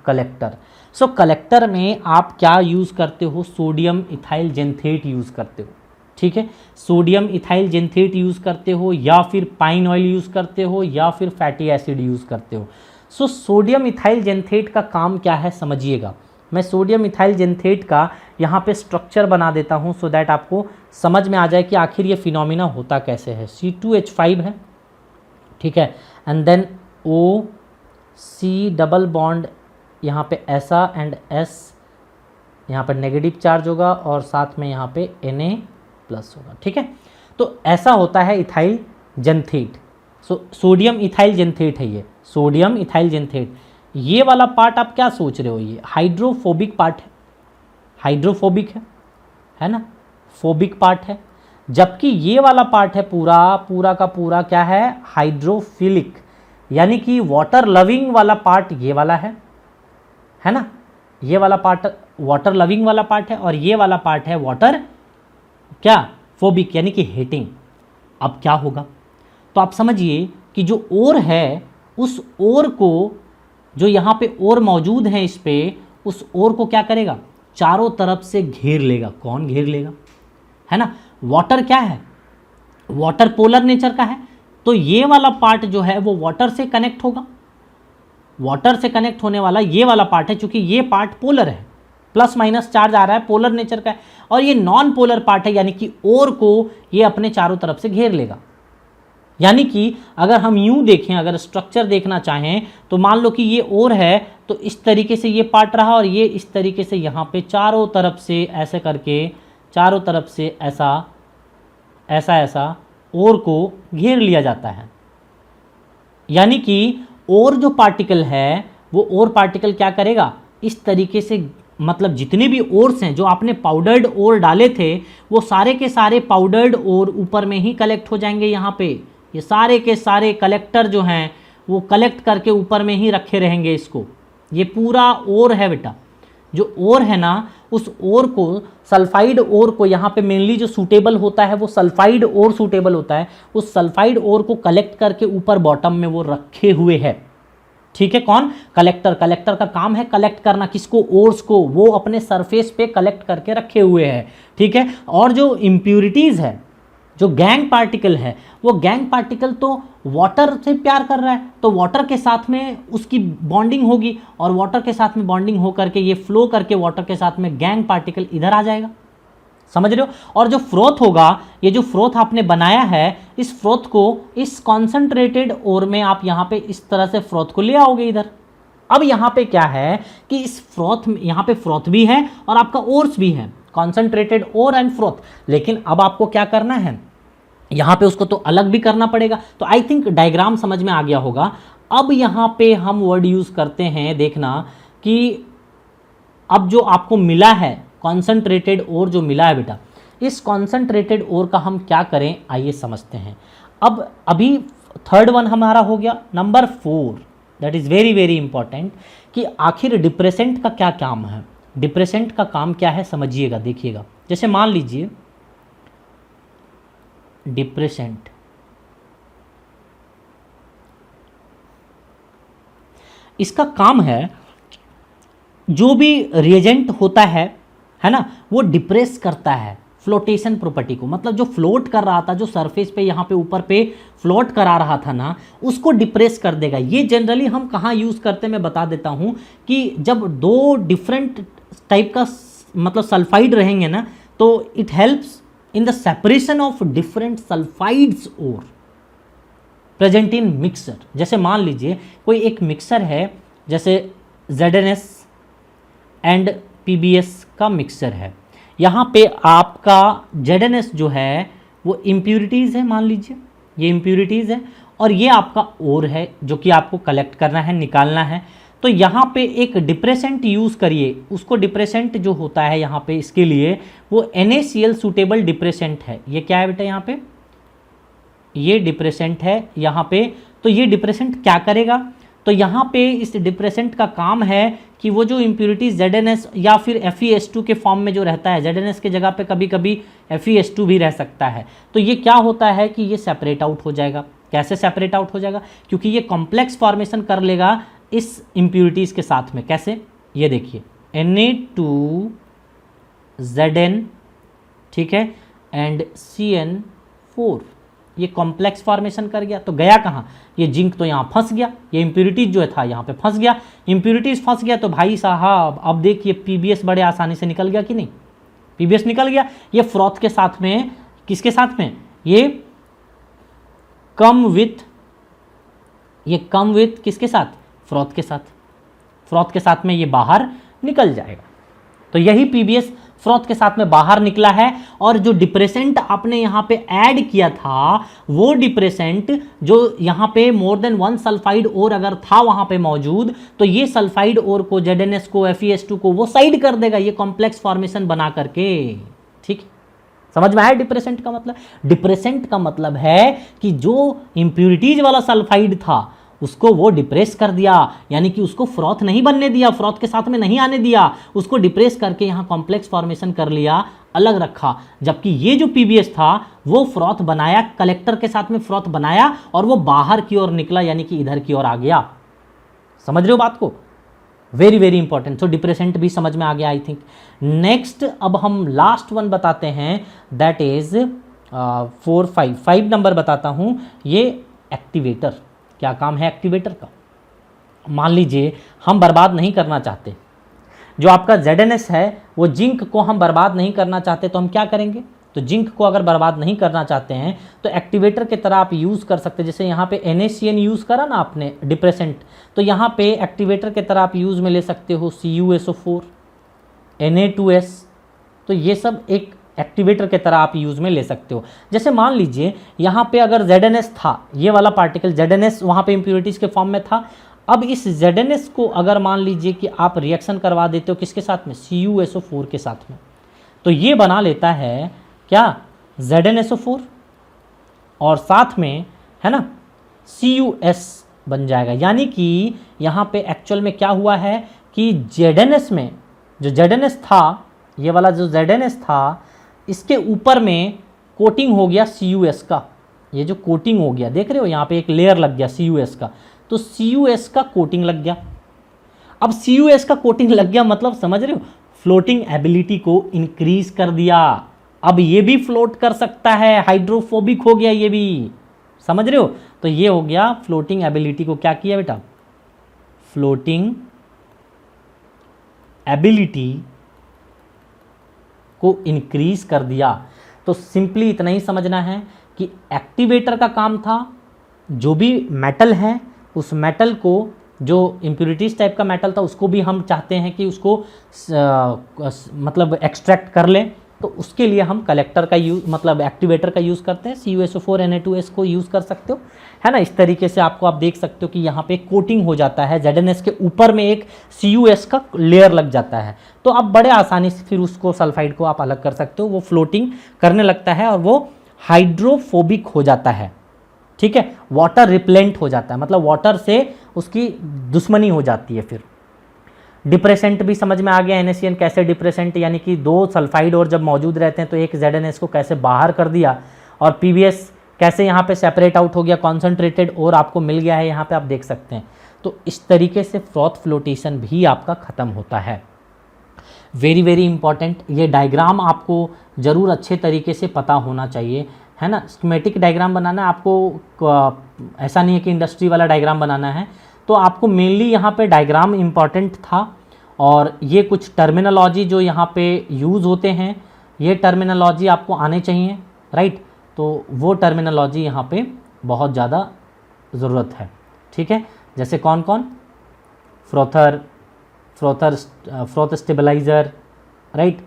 कलेक्टर, सो कलेक्टर में आप क्या यूज़ करते हो, सोडियम इथाइल जेंथेट यूज़ करते हो, ठीक है, सोडियम इथाइल जेंथेट यूज़ करते हो, या फिर पाइन ऑयल यूज़ करते हो, या फिर फैटी एसिड यूज़ करते हो। सो सोडियम इथाइल जेंथेट का काम क्या है समझिएगा। मैं सोडियम इथाइल जेंथेट का यहाँ पे स्ट्रक्चर बना देता हूँ, सो दैट आपको समझ में आ जाए कि आखिर ये फिनोमिना होता कैसे है। C2H5 है, ठीक है, and then OC double bond यहाँ पे ऐसा एंड S, यहाँ पर नेगेटिव चार्ज होगा, और साथ में यहाँ पे Na+ होगा, ठीक है। तो ऐसा होता है इथाइल जेंथेट। सो सोडियम इथाइल जेंथेट है ये, सोडियम इथाइल जेंथेट। ये वाला पार्ट आप क्या सोच रहे हो, ये हाइड्रोफोबिक पार्ट है, हाइड्रोफोबिक है ना, फोबिक पार्ट है, जबकि ये वाला पार्ट है पूरा का पूरा क्या है, हाइड्रोफिलिक, यानी कि वाटर लविंग वाला पार्ट ये वाला है ना, ये वाला पार्ट वाटर लविंग वाला पार्ट है, और ये वाला पार्ट है वाटर क्या, फोबिक, यानी कि हेटिंग। अब क्या होगा, तो आप समझिए कि जो ओर है, उस ओर को, जो यहाँ पे ओर मौजूद है इस पे, उस ओर को क्या करेगा, चारों तरफ से घेर लेगा। कौन घेर लेगा, है ना, वाटर क्या है, वाटर पोलर नेचर का है, तो ये वाला पार्ट जो है वो वाटर से कनेक्ट होगा, वाटर से कनेक्ट होने वाला ये वाला पार्ट है, क्योंकि ये पार्ट पोलर है, प्लस माइनस चार्ज आ रहा है, पोलर नेचर का है, और ये नॉन पोलर पार्ट है, यानी कि ओर को ये अपने चारों तरफ से घेर लेगा। यानी कि अगर हम यूं देखें, अगर स्ट्रक्चर देखना चाहें, तो मान लो कि ये ओर है, तो इस तरीके से ये पार्ट रहा, और ये इस तरीके से यहाँ पे चारों तरफ से ऐसे करके, चारों तरफ से ऐसा ओर को घेर लिया जाता है। यानी कि ओर जो पार्टिकल है, वो ओर पार्टिकल क्या करेगा, इस तरीके से, मतलब जितने भी ओर्स हैं, जो आपने पाउडर्ड ओर डाले थे, वो सारे के सारे पाउडर्ड ओर ऊपर में ही कलेक्ट हो जाएंगे। यहाँ पे ये सारे के सारे कलेक्टर जो हैं, वो कलेक्ट करके ऊपर में ही रखे रहेंगे इसको। ये पूरा ओर है बेटा, जो ओर है ना, उस ओर को, सल्फाइड ओर को, यहाँ पे मेनली जो सूटेबल होता है वो सल्फाइड ओर सूटेबल होता है, उस सल्फाइड ओर को कलेक्ट करके ऊपर बॉटम में वो रखे हुए है, ठीक है। कौन, कलेक्टर। कलेक्टर का काम है कलेक्ट करना, किसको, ओर्स को, वो अपने सरफेस पे कलेक्ट करके रखे हुए हैं, ठीक है। और जो इम्प्यूरिटीज़ है, जो गैंग पार्टिकल है वो गैंग पार्टिकल तो वाटर से प्यार कर रहा है, तो वाटर के साथ में उसकी बॉन्डिंग होगी और वाटर के साथ में बॉन्डिंग हो करके ये फ्लो करके वाटर के साथ में गैंग पार्टिकल इधर आ जाएगा। समझ रहे हो? और जो फ्रोथ होगा, ये जो फ्रोथ आपने बनाया है, इस फ्रोथ को इस कॉन्सेंट्रेटेड ओर में आप यहाँ पे इस तरह से फ्रोथ को ले आओगे इधर। अब यहाँ पे क्या है कि इस फ्रोथ, यहाँ पे फ्रोथ भी है और आपका ओर्स भी है, कॉन्सेंट्रेटेड ओर एंड फ्रोथ। लेकिन अब आपको क्या करना है, यहाँ पे उसको तो अलग भी करना पड़ेगा। तो आई थिंक डायग्राम समझ में आ गया होगा। अब यहाँ पे हम वर्ड यूज करते हैं, देखना कि अब जो आपको मिला है कॉन्सेंट्रेटेड ओर जो मिला है बेटा, इस कॉन्सेंट्रेटेड ओर का हम क्या करें आइए समझते हैं। अब अभी थर्ड वन हमारा हो गया। Number 4 that is very very important कि आखिर डिप्रेसेंट का क्या काम है। डिप्रेसेंट का काम क्या है समझिएगा, देखिएगा। जैसे मान लीजिए डिप्रेसेंट, इसका काम है जो भी रिएजेंट होता है ना, वो डिप्रेस करता है फ्लोटेशन प्रॉपर्टी को। मतलब जो फ्लोट कर रहा था, जो सरफेस पे यहाँ पे ऊपर पे फ्लोट करा रहा था ना, उसको डिप्रेस कर देगा। ये जनरली हम कहाँ यूज़ करते हैं मैं बता देता हूँ कि जब दो डिफरेंट टाइप का मतलब सल्फाइड रहेंगे ना, तो it helps in the separation of different sulphides और प्रेजेंट इन मिक्सर। जैसे मान लीजिए कोई एक मिक्सर है, जैसे ZnS एंड PbS का मिक्सर है। यहाँ पे आपका ZnS जो है वो इम्प्यूरिटीज़ है, मान लीजिए ये इम्प्यूरिटीज़ है, और ये आपका ओर है जो कि आपको कलेक्ट करना है, निकालना है। तो यहाँ पे एक डिप्रेसेंट यूज़ करिए। उसको डिप्रेसेंट जो होता है यहाँ पे, इसके लिए वो NaCl सूटेबल डिप्रेसेंट है। ये क्या है बेटा, यहाँ पे ये डिप्रेसेंट है यहाँ पे। तो ये डिप्रेसेंट क्या करेगा, तो यहाँ पे इस डिप्रेसेंट का काम है कि वो जो इम्प्यूरिटीज ZnS या फिर FeS2 के फॉर्म में जो रहता है, ZnS के जगह पे कभी कभी FeS2 भी रह सकता है, तो ये क्या होता है कि ये सेपरेट आउट हो जाएगा। कैसे सेपरेट आउट हो जाएगा, क्योंकि ये कॉम्प्लेक्स फॉर्मेशन कर लेगा इस इम्प्यूरिटीज के साथ में। कैसे, ये देखिए Na2Zn, ठीक है, एंड CN4, ये कॉम्प्लेक्स फॉर्मेशन कर गया। तो गया कहाँ, ये जिंक तो यहाँ फंस गया, ये इम्प्यूरिटीज जो था यहाँ पे फंस गया। इम्प्यूरिटीज फंस गया तो भाई साहब अब देखिए PbS बड़े आसानी से निकल गया कि नहीं, PbS निकल गया। ये फ्रॉथ के साथ में, किसके साथ में, ये कम विथ किसके साथ, फ्रॉथ के साथ। फ्रॉथ के साथ में ये बाहर निकल जाएगा। तो यही PbS फ्रॉथ के साथ में बाहर निकला है। और जो डिप्रेसेंट आपने यहाँ पे ऐड किया था, वो डिप्रेसेंट जो यहाँ पे मोर देन 1 सल्फाइड और अगर था वहाँ पे मौजूद, तो ये सल्फाइड और को, ZnS को, FeS2 को वो साइड कर देगा, ये कॉम्प्लेक्स फॉर्मेशन बना करके। ठीक, समझ में आया डिप्रेसेंट का मतलब? डिप्रेसेंट का मतलब है कि जो इम्प्यूरिटीज वाला सल्फाइड था उसको वो डिप्रेस कर दिया, यानी कि उसको फ्रॉथ नहीं बनने दिया, फ्रॉथ के साथ में नहीं आने दिया, उसको डिप्रेस करके यहाँ कॉम्प्लेक्स फॉर्मेशन कर लिया, अलग रखा। जबकि ये जो PbS था वो फ्रॉथ बनाया, कलेक्टर के साथ में फ्रॉथ बनाया और वो बाहर की ओर निकला, यानी कि इधर की ओर आ गया। समझ रहे हो बात को? Very very important. So depressant भी समझ में आ गया आई थिंक। नेक्स्ट अब हम लास्ट वन बताते हैं, दैट इज 5 नंबर बताता हूँ। ये एक्टिवेटर, क्या काम है एक्टिवेटर का। मान लीजिए हम बर्बाद नहीं करना चाहते, जो आपका ZnS है वो जिंक को हम बर्बाद नहीं करना चाहते, तो हम क्या करेंगे, तो जिंक को अगर बर्बाद नहीं करना चाहते हैं तो एक्टिवेटर की तरह आप यूज़ कर सकते हैं। जैसे यहाँ पे NaCN यूज़ करा ना आपने डिप्रेसेंट, तो यहाँ पे एक्टिवेटर की तरह आप यूज़ में ले सकते हो CuSO4, Na2S, तो ये सब एक एक्टिवेटर के तरह आप यूज़ में ले सकते हो। जैसे मान लीजिए यहाँ पे अगर ZnS था, ये वाला पार्टिकल ZnS वहाँ पे इम्प्यूरिटीज़ के फॉर्म में था। अब इस ZnS को अगर मान लीजिए कि आप रिएक्शन करवा देते हो किसके साथ में, CuSO4 के साथ में, तो ये बना लेता है क्या, ZnSO4 और साथ में है ना CuS बन जाएगा। यानी कि यहाँ पे एक्चुअल में क्या हुआ है कि ZnS में जो ZnS था, ये वाला जो ZnS था, इसके ऊपर में कोटिंग हो गया CuS का। ये जो कोटिंग हो गया देख रहे हो, यहाँ पे एक लेयर लग गया CuS का, तो CuS का कोटिंग लग गया। अब CuS का कोटिंग लग गया मतलब समझ रहे हो, फ्लोटिंग एबिलिटी को इंक्रीज कर दिया। अब ये भी फ्लोट कर सकता है, हाइड्रोफोबिक हो गया ये भी, समझ रहे हो। तो ये हो गया फ्लोटिंग एबिलिटी को क्या किया बेटा, फ्लोटिंग एबिलिटी को इंक्रीज कर दिया। तो सिंपली इतना ही समझना है कि एक्टिवेटर का काम था जो भी मेटल है उस मेटल को, जो इम्प्योरिटीज टाइप का मेटल था उसको भी हम चाहते हैं कि उसको मतलब एक्सट्रैक्ट कर लें, तो उसके लिए हम कलेक्टर का यूज मतलब एक्टिवेटर का यूज़ करते हैं। CuSO4 Na2S को यूज़ कर सकते हो, है ना। इस तरीके से आपको आप देख सकते हो कि यहाँ पे कोटिंग हो जाता है, ZnS के ऊपर में एक CuS का लेयर लग जाता है। तो आप बड़े आसानी से फिर उसको सल्फाइड को आप अलग कर सकते हो, वो फ्लोटिंग करने लगता है और वो हाइड्रोफोबिक हो जाता है, ठीक है, वाटर रिपेलेंट हो जाता है, मतलब वाटर से उसकी दुश्मनी हो जाती है। फिर डिप्रेसेंट भी समझ में आ गया, NaCN कैसे डिप्रेसेंट, यानी कि दो सल्फाइड और जब मौजूद रहते हैं तो एक ZnS को कैसे बाहर कर दिया और PbS कैसे यहाँ पे सेपरेट आउट हो गया, कॉन्सेंट्रेटेड और आपको मिल गया है, यहाँ पे आप देख सकते हैं। तो इस तरीके से फ्रॉथ फ्लोटेशन भी आपका ख़त्म होता है। वेरी वेरी इंपॉर्टेंट, ये डायग्राम आपको ज़रूर अच्छे तरीके से पता होना चाहिए, है ना। स्कीमेटिक डायग्राम बनाना है आपको, ऐसा नहीं है कि इंडस्ट्री वाला डायग्राम बनाना है। तो आपको मेनली यहाँ पे डायग्राम इम्पॉर्टेंट था और ये कुछ टर्मिनोलॉजी जो यहाँ पे यूज़ होते हैं, ये टर्मिनोलॉजी आपको आने चाहिए, राइट। तो वो टर्मिनोलॉजी यहाँ पे बहुत ज़्यादा ज़रूरत है, ठीक है। जैसे कौन कौन, froth stabiliser, right,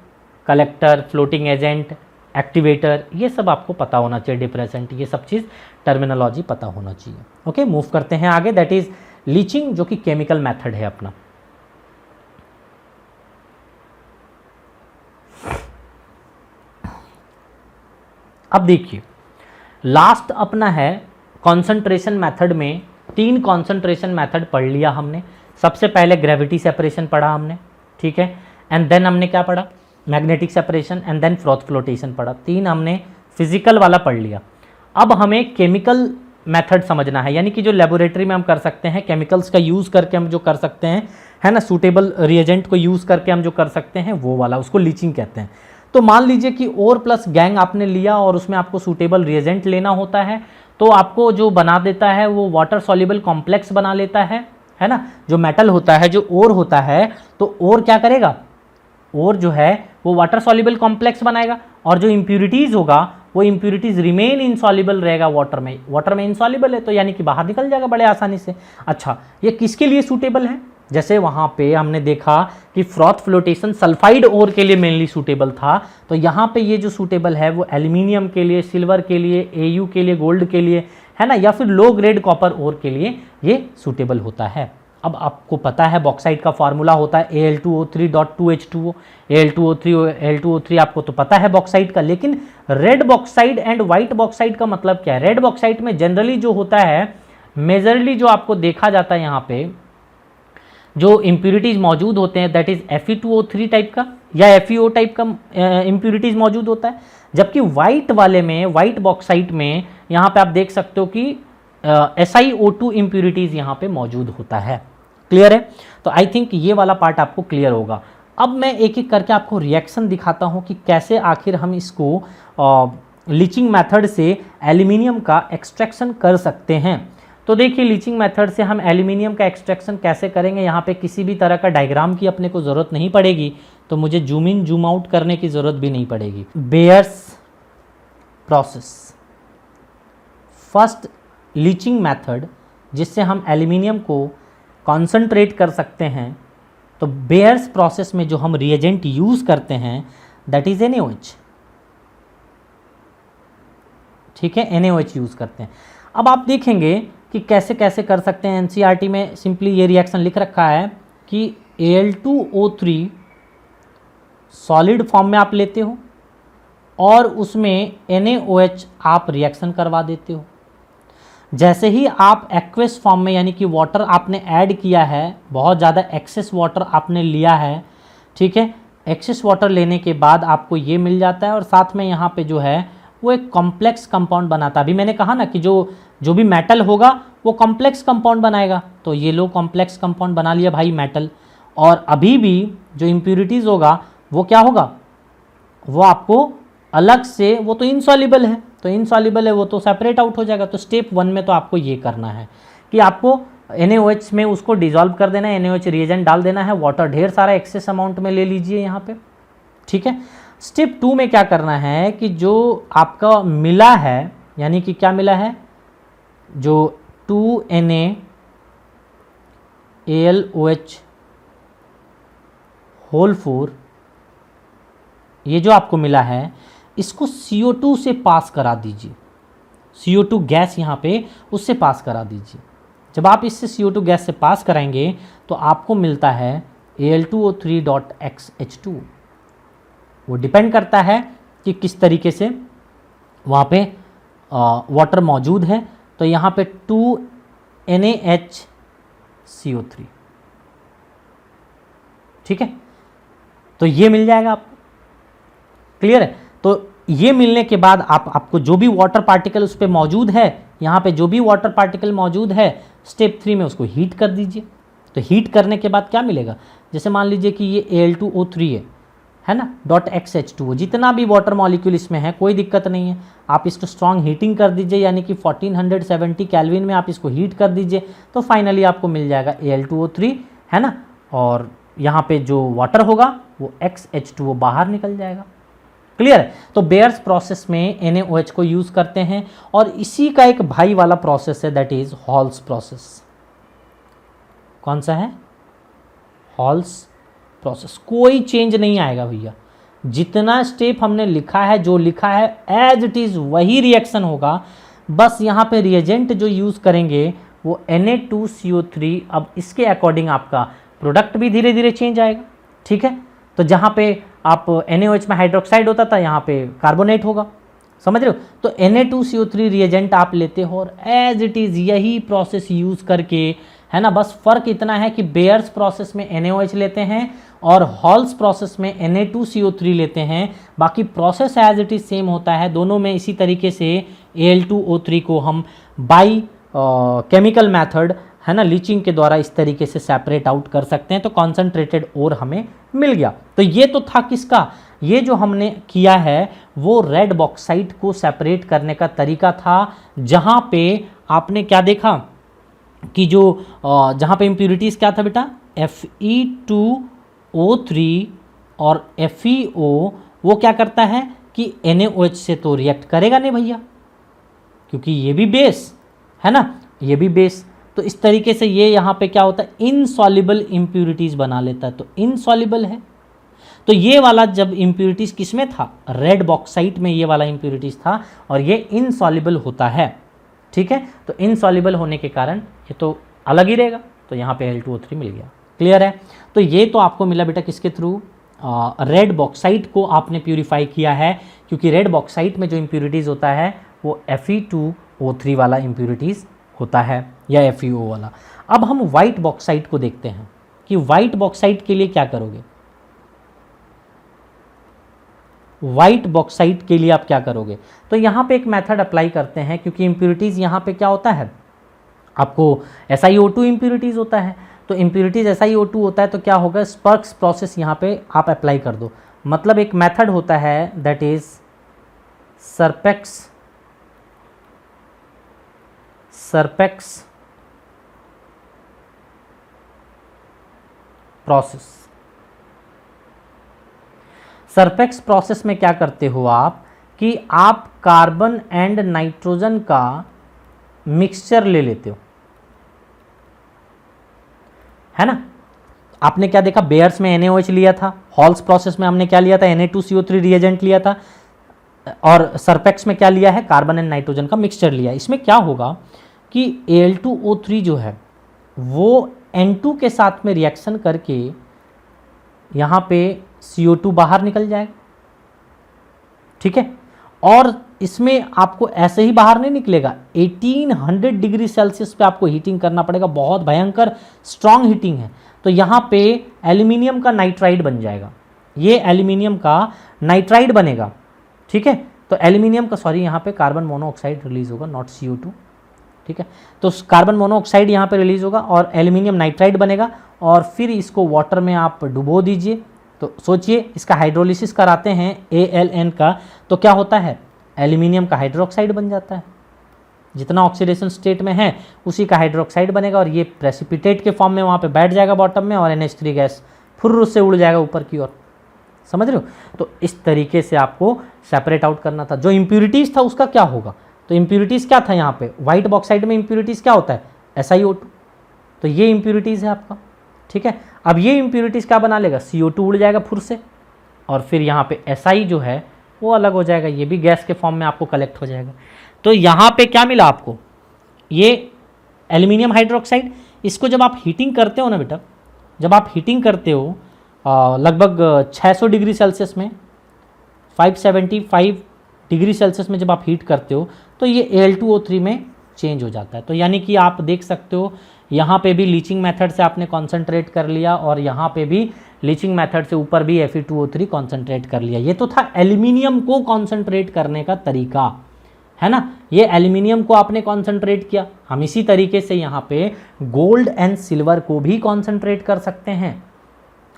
collector, floating agent, activator, ये सब आपको पता होना चाहिए, डिप्रेसेंट, ये सब चीज़ टर्मिनोलॉजी पता होना चाहिए। ओके, मूव करते हैं आगे, दैट इज़ लीचिंग, जो कि केमिकल मेथड है अपना। अब देखिए लास्ट अपना है कंसंट्रेशन मेथड में, 3 कंसंट्रेशन मेथड पढ़ लिया हमने। सबसे पहले ग्रेविटी सेपरेशन पढ़ा हमने, ठीक है, एंड देन हमने क्या पढ़ा, magnetic separation, and then froth flotation पढ़ा। 3 हमने फिजिकल वाला पढ़ लिया। अब हमें केमिकल मेथड समझना है, यानी कि जो लेबोरेटरी में हम कर सकते हैं, केमिकल्स का यूज़ करके हम जो कर सकते हैं, है ना, सूटेबल रिएजेंट को यूज़ करके हम जो कर सकते हैं वो वाला, उसको लीचिंग कहते हैं। तो मान लीजिए कि ओर प्लस गैंग आपने लिया और उसमें आपको सूटेबल रिएजेंट लेना होता है, तो आपको जो बना देता है वो वाटर सॉल्युबल कॉम्प्लेक्स बना लेता है ना। जो मेटल होता है, जो ओर होता है, तो ओर क्या करेगा, ओर जो है वो वाटर सॉल्युबल कॉम्प्लेक्स बनाएगा, और जो इम्प्यूरिटीज़ होगा वो इम्प्यूरिटीज़ रिमेन इनसॉल्युबल रहेगा वाटर में इनसॉल्युबल है, तो यानी कि बाहर निकल जाएगा बड़े आसानी से। अच्छा, ये किसके लिए सूटेबल है, जैसे वहाँ पे हमने देखा कि फ्रॉथ फ्लोटेशन सल्फाइड ओर के लिए मेनली सूटेबल था, तो यहाँ पे ये जो सूटेबल है वो एल्यूमिनियम के लिए, सिल्वर के लिए, Au के लिए, गोल्ड के लिए, है ना, या फिर लो ग्रेड कॉपर ओर के लिए ये सूटेबल होता है। अब आपको पता है बॉक्साइट का फार्मूला होता है Al2O3.2H2O, Al2O3 आपको तो पता है बॉक्साइट का, लेकिन red bauxite and white bauxite का मतलब क्या है। रेड बॉक्साइट में जनरली जो होता है, मेजरली जो आपको देखा जाता है यहाँ पे जो इम्प्यूरिटीज मौजूद होते हैं, दैट इज Fe2O3 टाइप का या FeO टाइप का इम्प्यूरिटीज मौजूद होता है। जबकि वाइट वाले में, वाइट बॉक्साइट में यहाँ पे आप देख सकते हो कि SiO2 इम्प्यूरिटीज यहाँ पे मौजूद होता है। क्लियर है, तो आई थिंक ये वाला पार्ट आपको क्लियर होगा। अब मैं एक एक करके आपको रिएक्शन दिखाता हूँ कि कैसे आखिर हम इसको लीचिंग मेथड से एल्यूमिनियम का एक्सट्रैक्शन कर सकते हैं। तो देखिए लीचिंग मेथड से हम एल्यूमिनियम का एक्सट्रैक्शन कैसे करेंगे, यहाँ पे किसी भी तरह का डायग्राम की अपने को ज़रूरत नहीं पड़ेगी, तो मुझे जूम इन जूम आउट करने की ज़रूरत भी नहीं पड़ेगी। Bears process, first leaching method जिससे हम एल्यूमिनियम को कॉन्सेंट्रेट कर सकते हैं, तो बेयर्स प्रोसेस में जो हम रिएजेंट यूज़ करते हैं दैट इज़ NaOH, ठीक है, NaOH यूज़ करते हैं। अब आप देखेंगे कि कैसे कैसे कर सकते हैं। NCERT में सिंपली ये रिएक्शन लिख रखा है कि Al2O3 सॉलिड फॉर्म में आप लेते हो और उसमें NaOH आप रिएक्शन करवा देते हो। जैसे ही आप एक्वेस फॉर्म में, यानी कि वाटर आपने ऐड किया है, बहुत ज़्यादा एक्सेस वाटर आपने लिया है, ठीक है, एक्सेस वाटर लेने के बाद आपको ये मिल जाता है और साथ में यहाँ पे जो है वो एक कॉम्प्लेक्स कंपाउंड बनाता है। अभी मैंने कहा ना कि जो भी मेटल होगा वो कॉम्प्लेक्स कंपाउंड बनाएगा, तो ये लो कॉम्प्लेक्स कंपाउंड बना लिया भाई मेटल। और अभी भी जो इम्प्यूरिटीज़ होगा वो क्या होगा, वो आपको अलग से, वो तो इनसॉल्युबल है, तो इनसॉल्युबल है वो तो सेपरेट आउट हो जाएगा। तो स्टेप 1 में तो आपको ये करना है कि आपको NaOH में उसको डिजॉल्व कर देना है, NaOH रिएजेंट डाल देना है, वाटर ढेर सारा एक्सेस अमाउंट में ले लीजिए यहाँ पे, ठीक है। स्टेप 2 में क्या करना है कि जो आपका मिला है, यानी कि क्या मिला है, जो 2NaAlOH होल 4, ये जो आपको मिला है इसको CO2 से पास करा दीजिए, CO2 गैस यहाँ पे उससे पास करा दीजिए। जब आप इससे CO2 गैस से पास कराएंगे तो आपको मिलता है Al2O3.XH2। वो डिपेंड करता है कि किस तरीके से वहाँ पे वाटर मौजूद है। तो यहाँ पे 2NaHCO3, ठीक है, तो ये मिल जाएगा आपको, क्लियर है। तो ये मिलने के बाद आपको जो भी वाटर पार्टिकल उस पर मौजूद है, यहाँ पे जो भी वाटर पार्टिकल मौजूद है, स्टेप 3 में उसको हीट कर दीजिए। तो हीट करने के बाद क्या मिलेगा, जैसे मान लीजिए कि ये Al2O3 है ना, .XH2, जितना भी वाटर मॉलिक्यूल इसमें है कोई दिक्कत नहीं है, आप इसको स्ट्रॉन्ग हीटिंग कर दीजिए, यानी कि 1470 केल्विन में आप इसको हीट कर दीजिए, तो फाइनली आपको मिल जाएगा Al2O3, है ना, और यहाँ पे जो वाटर होगा वो XH2O बाहर निकल जाएगा, क्लियर है। तो बेयर्स प्रोसेस में NaOH को यूज करते हैं, और इसी का एक भाई वाला प्रोसेस है, दैट इज हॉल्स प्रोसेस। कौन सा है, हॉल्स प्रोसेस। कोई चेंज नहीं आएगा भैया, जितना स्टेप हमने लिखा है, जो लिखा है एज इट इज वही रिएक्शन होगा, बस यहाँ पे रिएजेंट जो यूज करेंगे वो Na2CO3। अब इसके अकॉर्डिंग आपका प्रोडक्ट भी धीरे धीरे चेंज आएगा, ठीक है। तो जहाँ पे आप NaOH में हाइड्रोक्साइड होता था, यहाँ पे कार्बोनेट होगा, समझ रहे हो। तो Na2CO3 रिएजेंट आप लेते हो और एज इट इज़ यही प्रोसेस यूज़ करके, है ना, बस फ़र्क इतना है कि बेयर्स प्रोसेस में NaOH लेते हैं और हॉल्स प्रोसेस में Na2CO3 लेते हैं, बाकी process as it is same होता है। दोनों में इसी तरीके से Al2O3 को हम बाई केमिकल मैथड, है ना, लीचिंग के द्वारा इस तरीके से सेपरेट आउट कर सकते हैं। तो कॉन्सेंट्रेटेड ओर हमें मिल गया। तो ये तो था किसका, ये जो हमने किया है वो रेड बॉक्साइट को सेपरेट करने का तरीका था, जहाँ पे आपने क्या देखा कि जो जहाँ पे इम्प्यूरिटीज़ क्या था बेटा, Fe2O3 और FeO, वो क्या करता है कि NaOH से तो रिएक्ट करेगा नहीं भैया, क्योंकि ये भी बेस है ना, ये भी बेस। तो इस तरीके से ये यहाँ पे क्या होता है, इनसॉल्युबल इम्प्यूरिटीज़ बना लेता है। तो इनसॉल्युबल है, तो ये वाला जब इम्प्यूरिटीज़ किस में था, रेड बॉक्साइट में ये वाला इम्प्यूरिटीज़ था, और ये इनसॉल्युबल होता है, ठीक है। तो इनसॉल्युबल होने के कारण ये तो अलग ही रहेगा, तो यहाँ पे Al2O3 मिल गया, क्लियर है। तो ये तो आपको मिला बेटा किसके थ्रू, रेड बॉक्साइट को आपने प्यूरिफाई किया है, क्योंकि रेड बॉक्साइट में जो इम्प्यूरिटीज़ होता है वो Fe2O3 वाला इम्प्यूरिटीज़ होता है, या FeO वाला। अब हम वाइट बॉक्साइट को देखते हैं कि वाइट बॉक्साइट के लिए क्या करोगे। वाइट बॉक्साइट के लिए आप क्या करोगे, तो यहाँ पे एक मेथड अप्लाई करते हैं, क्योंकि इम्प्यूरिटीज़ यहाँ पे क्या होता है, आपको SiO2 इम्प्यूरिटीज़ होता है। तो इम्प्यूरिटीज़ SiO2 होता है, तो क्या होगा, स्पर्क्स प्रोसेस यहाँ पे आप अप्लाई कर दो। मतलब एक मेथड होता है that is सरपेक्स process. Serpeck's process में क्या करते हो आप कि आप कार्बन एंड नाइट्रोजन का मिक्सचर ले लेते हो, है ना। आपने क्या देखा, बेयर्स में NaOH लिया था, हॉल्स प्रोसेस में हमने क्या लिया था, Na2CO3 रिएजेंट लिया था, और सरपेक्स में क्या लिया है, कार्बन एंड नाइट्रोजन का मिक्सचर लिया। इसमें क्या होगा कि Al2O3 जो है वो N2 के साथ में रिएक्शन करके यहाँ पे CO2 बाहर निकल जाएगा, ठीक है। और इसमें आपको ऐसे ही बाहर नहीं निकलेगा, 1800 डिग्री सेल्सियस पे आपको हीटिंग करना पड़ेगा, बहुत भयंकर स्ट्रॉन्ग हीटिंग है। तो यहाँ पे एल्यूमिनियम का नाइट्राइड बन जाएगा, ये एल्यूमिनियम का नाइट्राइड बनेगा, ठीक है। तो एल्यूमिनियम का, सॉरी, यहाँ पे कार्बन मोनोऑक्साइड रिलीज होगा, नॉट CO2, ठीक है। तो कार्बन मोनोऑक्साइड यहाँ पे रिलीज होगा और एल्यूमिनियम नाइट्राइड बनेगा, और फिर इसको वाटर में आप डुबो दीजिए, तो सोचिए इसका हाइड्रोलिसिस कराते हैं ALN का, तो क्या होता है, एल्यूमिनियम का हाइड्रोक्साइड बन जाता है। जितना ऑक्सीडेशन स्टेट में है उसी का हाइड्रोक्साइड बनेगा और ये प्रेसिपिटेट के फॉर्म में वहाँ पे बैठ जाएगा बॉटम में, और NH3 गैस फुर्र से उड़ जाएगा ऊपर की ओर। समझ रहे हो? तो इस तरीके से आपको सेपरेट आउट करना था। जो इम्प्यूरिटीज़ था उसका क्या होगा, तो इम्प्यूरिटीज़ क्या था यहाँ पे, व्हाइट बॉक्साइड में इम्प्यूरिटीज़ क्या होता है, SiO2, तो ये इम्प्यूरिटीज़ है आपका। ठीक है, अब ये इम्प्यूरिटीज़ क्या बना लेगा, CO2 उड़ जाएगा फुर से, और फिर यहाँ पे Si जो है वो अलग हो जाएगा, ये भी गैस के फॉर्म में आपको कलेक्ट हो जाएगा। तो यहाँ पे क्या मिला आपको, ये एल्यूमिनियम हाइड्रोक्साइड। इसको जब आप हीटिंग करते हो ना बेटा, जब आप हीटिंग करते हो लगभग 600 डिग्री सेल्सियस में, 575 डिग्री सेल्सियस में जब आप हीट करते हो तो ये Al2O3 में चेंज हो जाता है। तो यानी कि आप देख सकते हो यहाँ पे भी लीचिंग मेथड से आपने कॉन्सेंट्रेट कर लिया, और यहाँ पे भी लीचिंग मेथड से ऊपर भी Fe2O3 कॉन्सेंट्रेट कर लिया। ये तो था एल्यूमिनियम को कॉन्सेंट्रेट करने का तरीका, है ना, ये एल्यूमिनियम को आपने कॉन्सेंट्रेट किया। हम इसी तरीके से यहाँ पे गोल्ड एंड सिल्वर को भी कॉन्सेंट्रेट कर सकते हैं।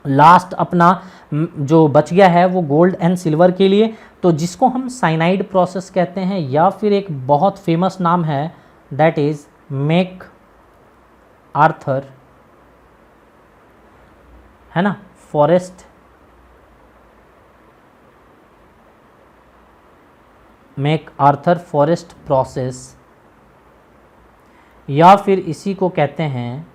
लास्ट अपना जो बच गया है वो गोल्ड एंड सिल्वर के लिए, तो जिसको हम साइनाइड प्रोसेस कहते हैं, या फिर एक बहुत फेमस नाम है दैट इज मैक आर्थर, है ना, Forrest MacArthur Forrest process, या फिर इसी को कहते हैं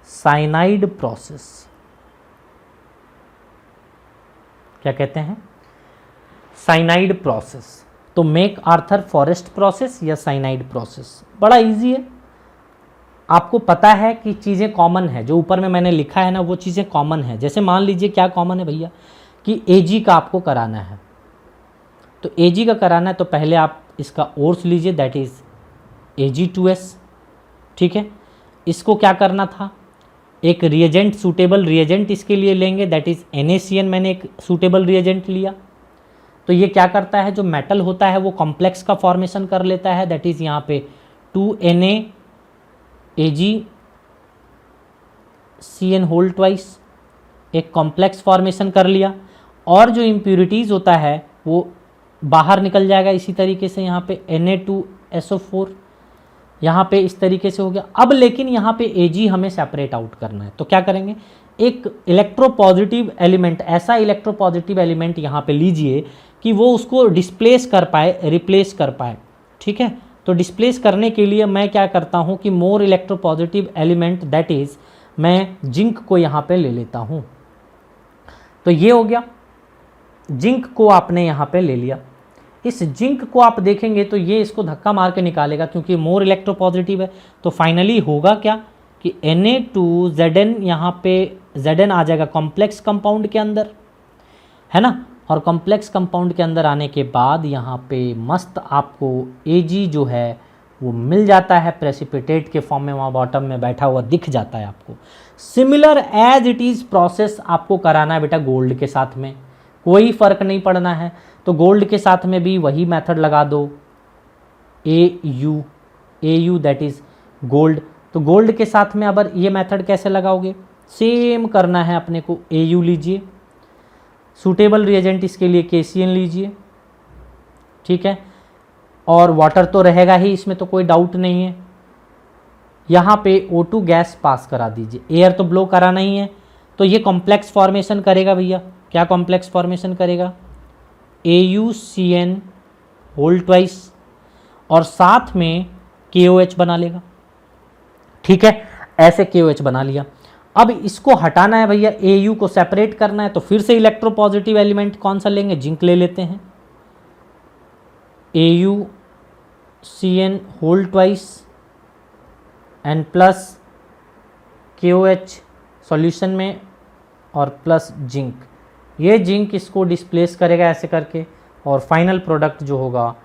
साइनाइड प्रोसेस। क्या कहते हैं, साइनाइड प्रोसेस। तो मैक आर्थर फॉरेस्ट प्रोसेस या साइनाइड प्रोसेस, बड़ा इजी है, आपको पता है कि चीज़ें कॉमन है, जो ऊपर में मैंने लिखा है ना वो चीज़ें कॉमन है। जैसे मान लीजिए क्या कॉमन है भैया, कि Ag का आपको कराना है, तो Ag का कराना है तो पहले आप इसका ओर्स लीजिए, दैट इज Ag2S। ठीक है, इसको क्या करना था, एक रिएजेंट, सूटेबल रिएजेंट इसके लिए लेंगे, दैट इज NaCN। मैंने एक सूटेबल रिएजेंट लिया, तो ये क्या करता है, जो मेटल होता है वो कॉम्प्लेक्स का फॉर्मेशन कर लेता है, दैट इज यहाँ पे 2NaAgCN होल ट्वाइस, एक कॉम्प्लेक्स फॉर्मेशन कर लिया, और जो इम्प्यूरिटीज़ होता है वो बाहर निकल जाएगा इसी तरीके से। यहाँ पे Na2SO4 यहाँ पे इस तरीके से हो गया। अब लेकिन यहाँ पे Ag हमें सेपरेट आउट करना है, तो क्या करेंगे, एक इलेक्ट्रोपॉजिटिव एलिमेंट, ऐसा इलेक्ट्रोपॉजिटिव एलिमेंट यहाँ पे लीजिए कि वो उसको डिस्प्लेस कर पाए, रिप्लेस कर पाए। ठीक है, तो डिस्प्लेस करने के लिए मैं क्या करता हूँ कि more electropositive element, that is मैं जिंक को यहाँ पे ले लेता हूँ। तो ये हो गया, जिंक को आपने यहाँ पे ले लिया। इस जिंक को आप देखेंगे तो ये इसको धक्का मार के निकालेगा क्योंकि मोर इलेक्ट्रोपॉजिटिव है। तो फाइनली होगा क्या कि Na2Zn, यहाँ पे Zn आ जाएगा कॉम्प्लेक्स कंपाउंड के अंदर, है ना, और कॉम्प्लेक्स कंपाउंड के अंदर आने के बाद यहाँ पे मस्त आपको Ag जो है वो मिल जाता है प्रेसिपिटेट के फॉर्म में, वहाँ बॉटम में बैठा हुआ दिख जाता है आपको। Similar as it is process आपको कराना है बेटा गोल्ड के साथ में, कोई फ़र्क नहीं पड़ना है। तो गोल्ड के साथ में भी वही मेथड लगा दो, AU दैट इज़ गोल्ड। तो गोल्ड के साथ में अब ये मेथड कैसे लगाओगे, सेम करना है अपने को। AU लीजिए, सूटेबल रिएजेंट इसके लिए KCN लीजिए, ठीक है, और वाटर तो रहेगा ही, इसमें तो कोई डाउट नहीं है। यहाँ पे O2 गैस पास करा दीजिए, एयर तो ब्लो कराना ही है। तो ये कॉम्प्लेक्स फॉर्मेशन करेगा भैया, क्या कॉम्प्लेक्स फॉर्मेशन करेगा, AuCN होल ट्वाइस, और साथ में KOH बना लेगा। ठीक है, ऐसे KOH बना लिया। अब इसको हटाना है भैया, Au को सेपरेट करना है, तो फिर से इलेक्ट्रोपॉजिटिव एलिमेंट कौन सा लेंगे, जिंक ले लेते हैं, AuCN whole twice and plus KOH solution में और प्लस जिंक। ये जिंक इसको डिस्प्लेस करेगा ऐसे करके, और फाइनल प्रोडक्ट जो होगा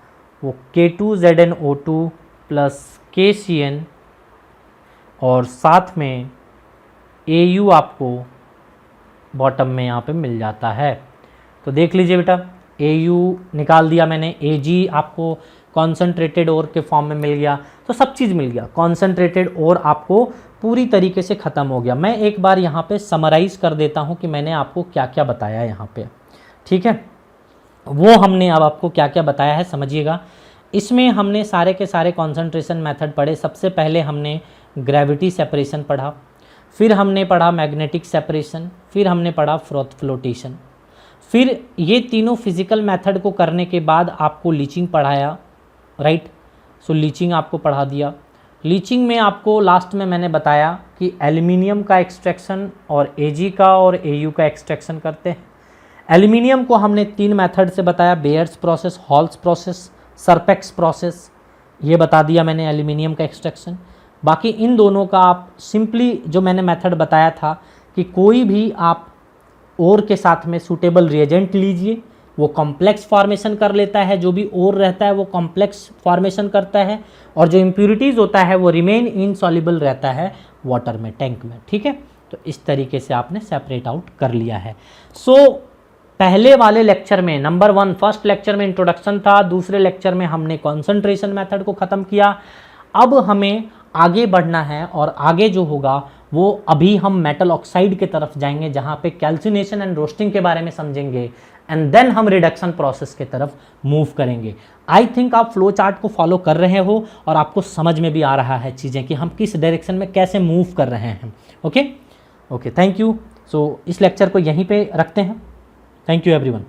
वो K2ZnO2 प्लस KCN और साथ में AU आपको बॉटम में यहाँ पे मिल जाता है। तो देख लीजिए बेटा, AU निकाल दिया मैंने, Ag आपको कॉन्सेंट्रेटेड ओर के फॉर्म में मिल गया, तो सब चीज़ मिल गया। कॉन्सेंट्रेटेड ओर आपको पूरी तरीके से ख़त्म हो गया। मैं एक बार यहाँ पे समराइज़ कर देता हूँ कि मैंने आपको क्या क्या बताया यहाँ पे, ठीक है। वो हमने अब आपको क्या क्या बताया है समझिएगा। इसमें हमने सारे के सारे कॉन्सेंट्रेशन मेथड पढ़े। सबसे पहले हमने ग्रेविटी सेपरेशन पढ़ा, फिर हमने पढ़ा मैग्नेटिक सेपरेशन, फिर हमने पढ़ा फ्लोटेशन। फिर ये तीनों फिजिकल मेथड को करने के बाद आपको लीचिंग पढ़ाया, राइट। सो लीचिंग आपको पढ़ा दिया। लीचिंग में आपको लास्ट में मैंने बताया कि एल्युमिनियम का एक्सट्रैक्शन और Ag का और Au का एक्सट्रैक्शन करते हैं। एल्युमिनियम को हमने 3 मेथड से बताया, Bayer's process, Hall's process, Serpeck's process, ये बता दिया मैंने एल्युमिनियम का एक्सट्रैक्शन। बाकी इन दोनों का आप सिंपली जो मैंने मेथड बताया था कि कोई भी आप ओर के साथ में सूटेबल रिएजेंट लीजिए, वो कॉम्प्लेक्स फॉर्मेशन कर लेता है, जो भी ओर रहता है वो कॉम्प्लेक्स फॉर्मेशन करता है, और जो इम्प्यूरिटीज़ होता है वो रिमेन इनसॉल्युबल रहता है वाटर में, टैंक में, ठीक है। तो इस तरीके से आपने सेपरेट आउट कर लिया है। सो पहले वाले लेक्चर में नंबर 1 फर्स्ट लेक्चर में इंट्रोडक्शन था, दूसरे लेक्चर में हमने कॉन्सेंट्रेशन मेथड को ख़त्म किया। अब हमें आगे बढ़ना है और आगे जो होगा वो अभी हम मेटल ऑक्साइड की तरफ जाएंगे, जहाँ पे कैल्सिनेशन एंड रोस्टिंग के बारे में समझेंगे, एंड देन हम रिडक्शन प्रोसेस की तरफ मूव करेंगे। आई थिंक आप फ्लो चार्ट को फॉलो कर रहे हो और आपको समझ में भी आ रहा है चीज़ें कि हम किस डायरेक्शन में कैसे मूव कर रहे हैं। Okay, thank you. सो इस लेक्चर को यहीं पे रखते हैं। Thank you everyone.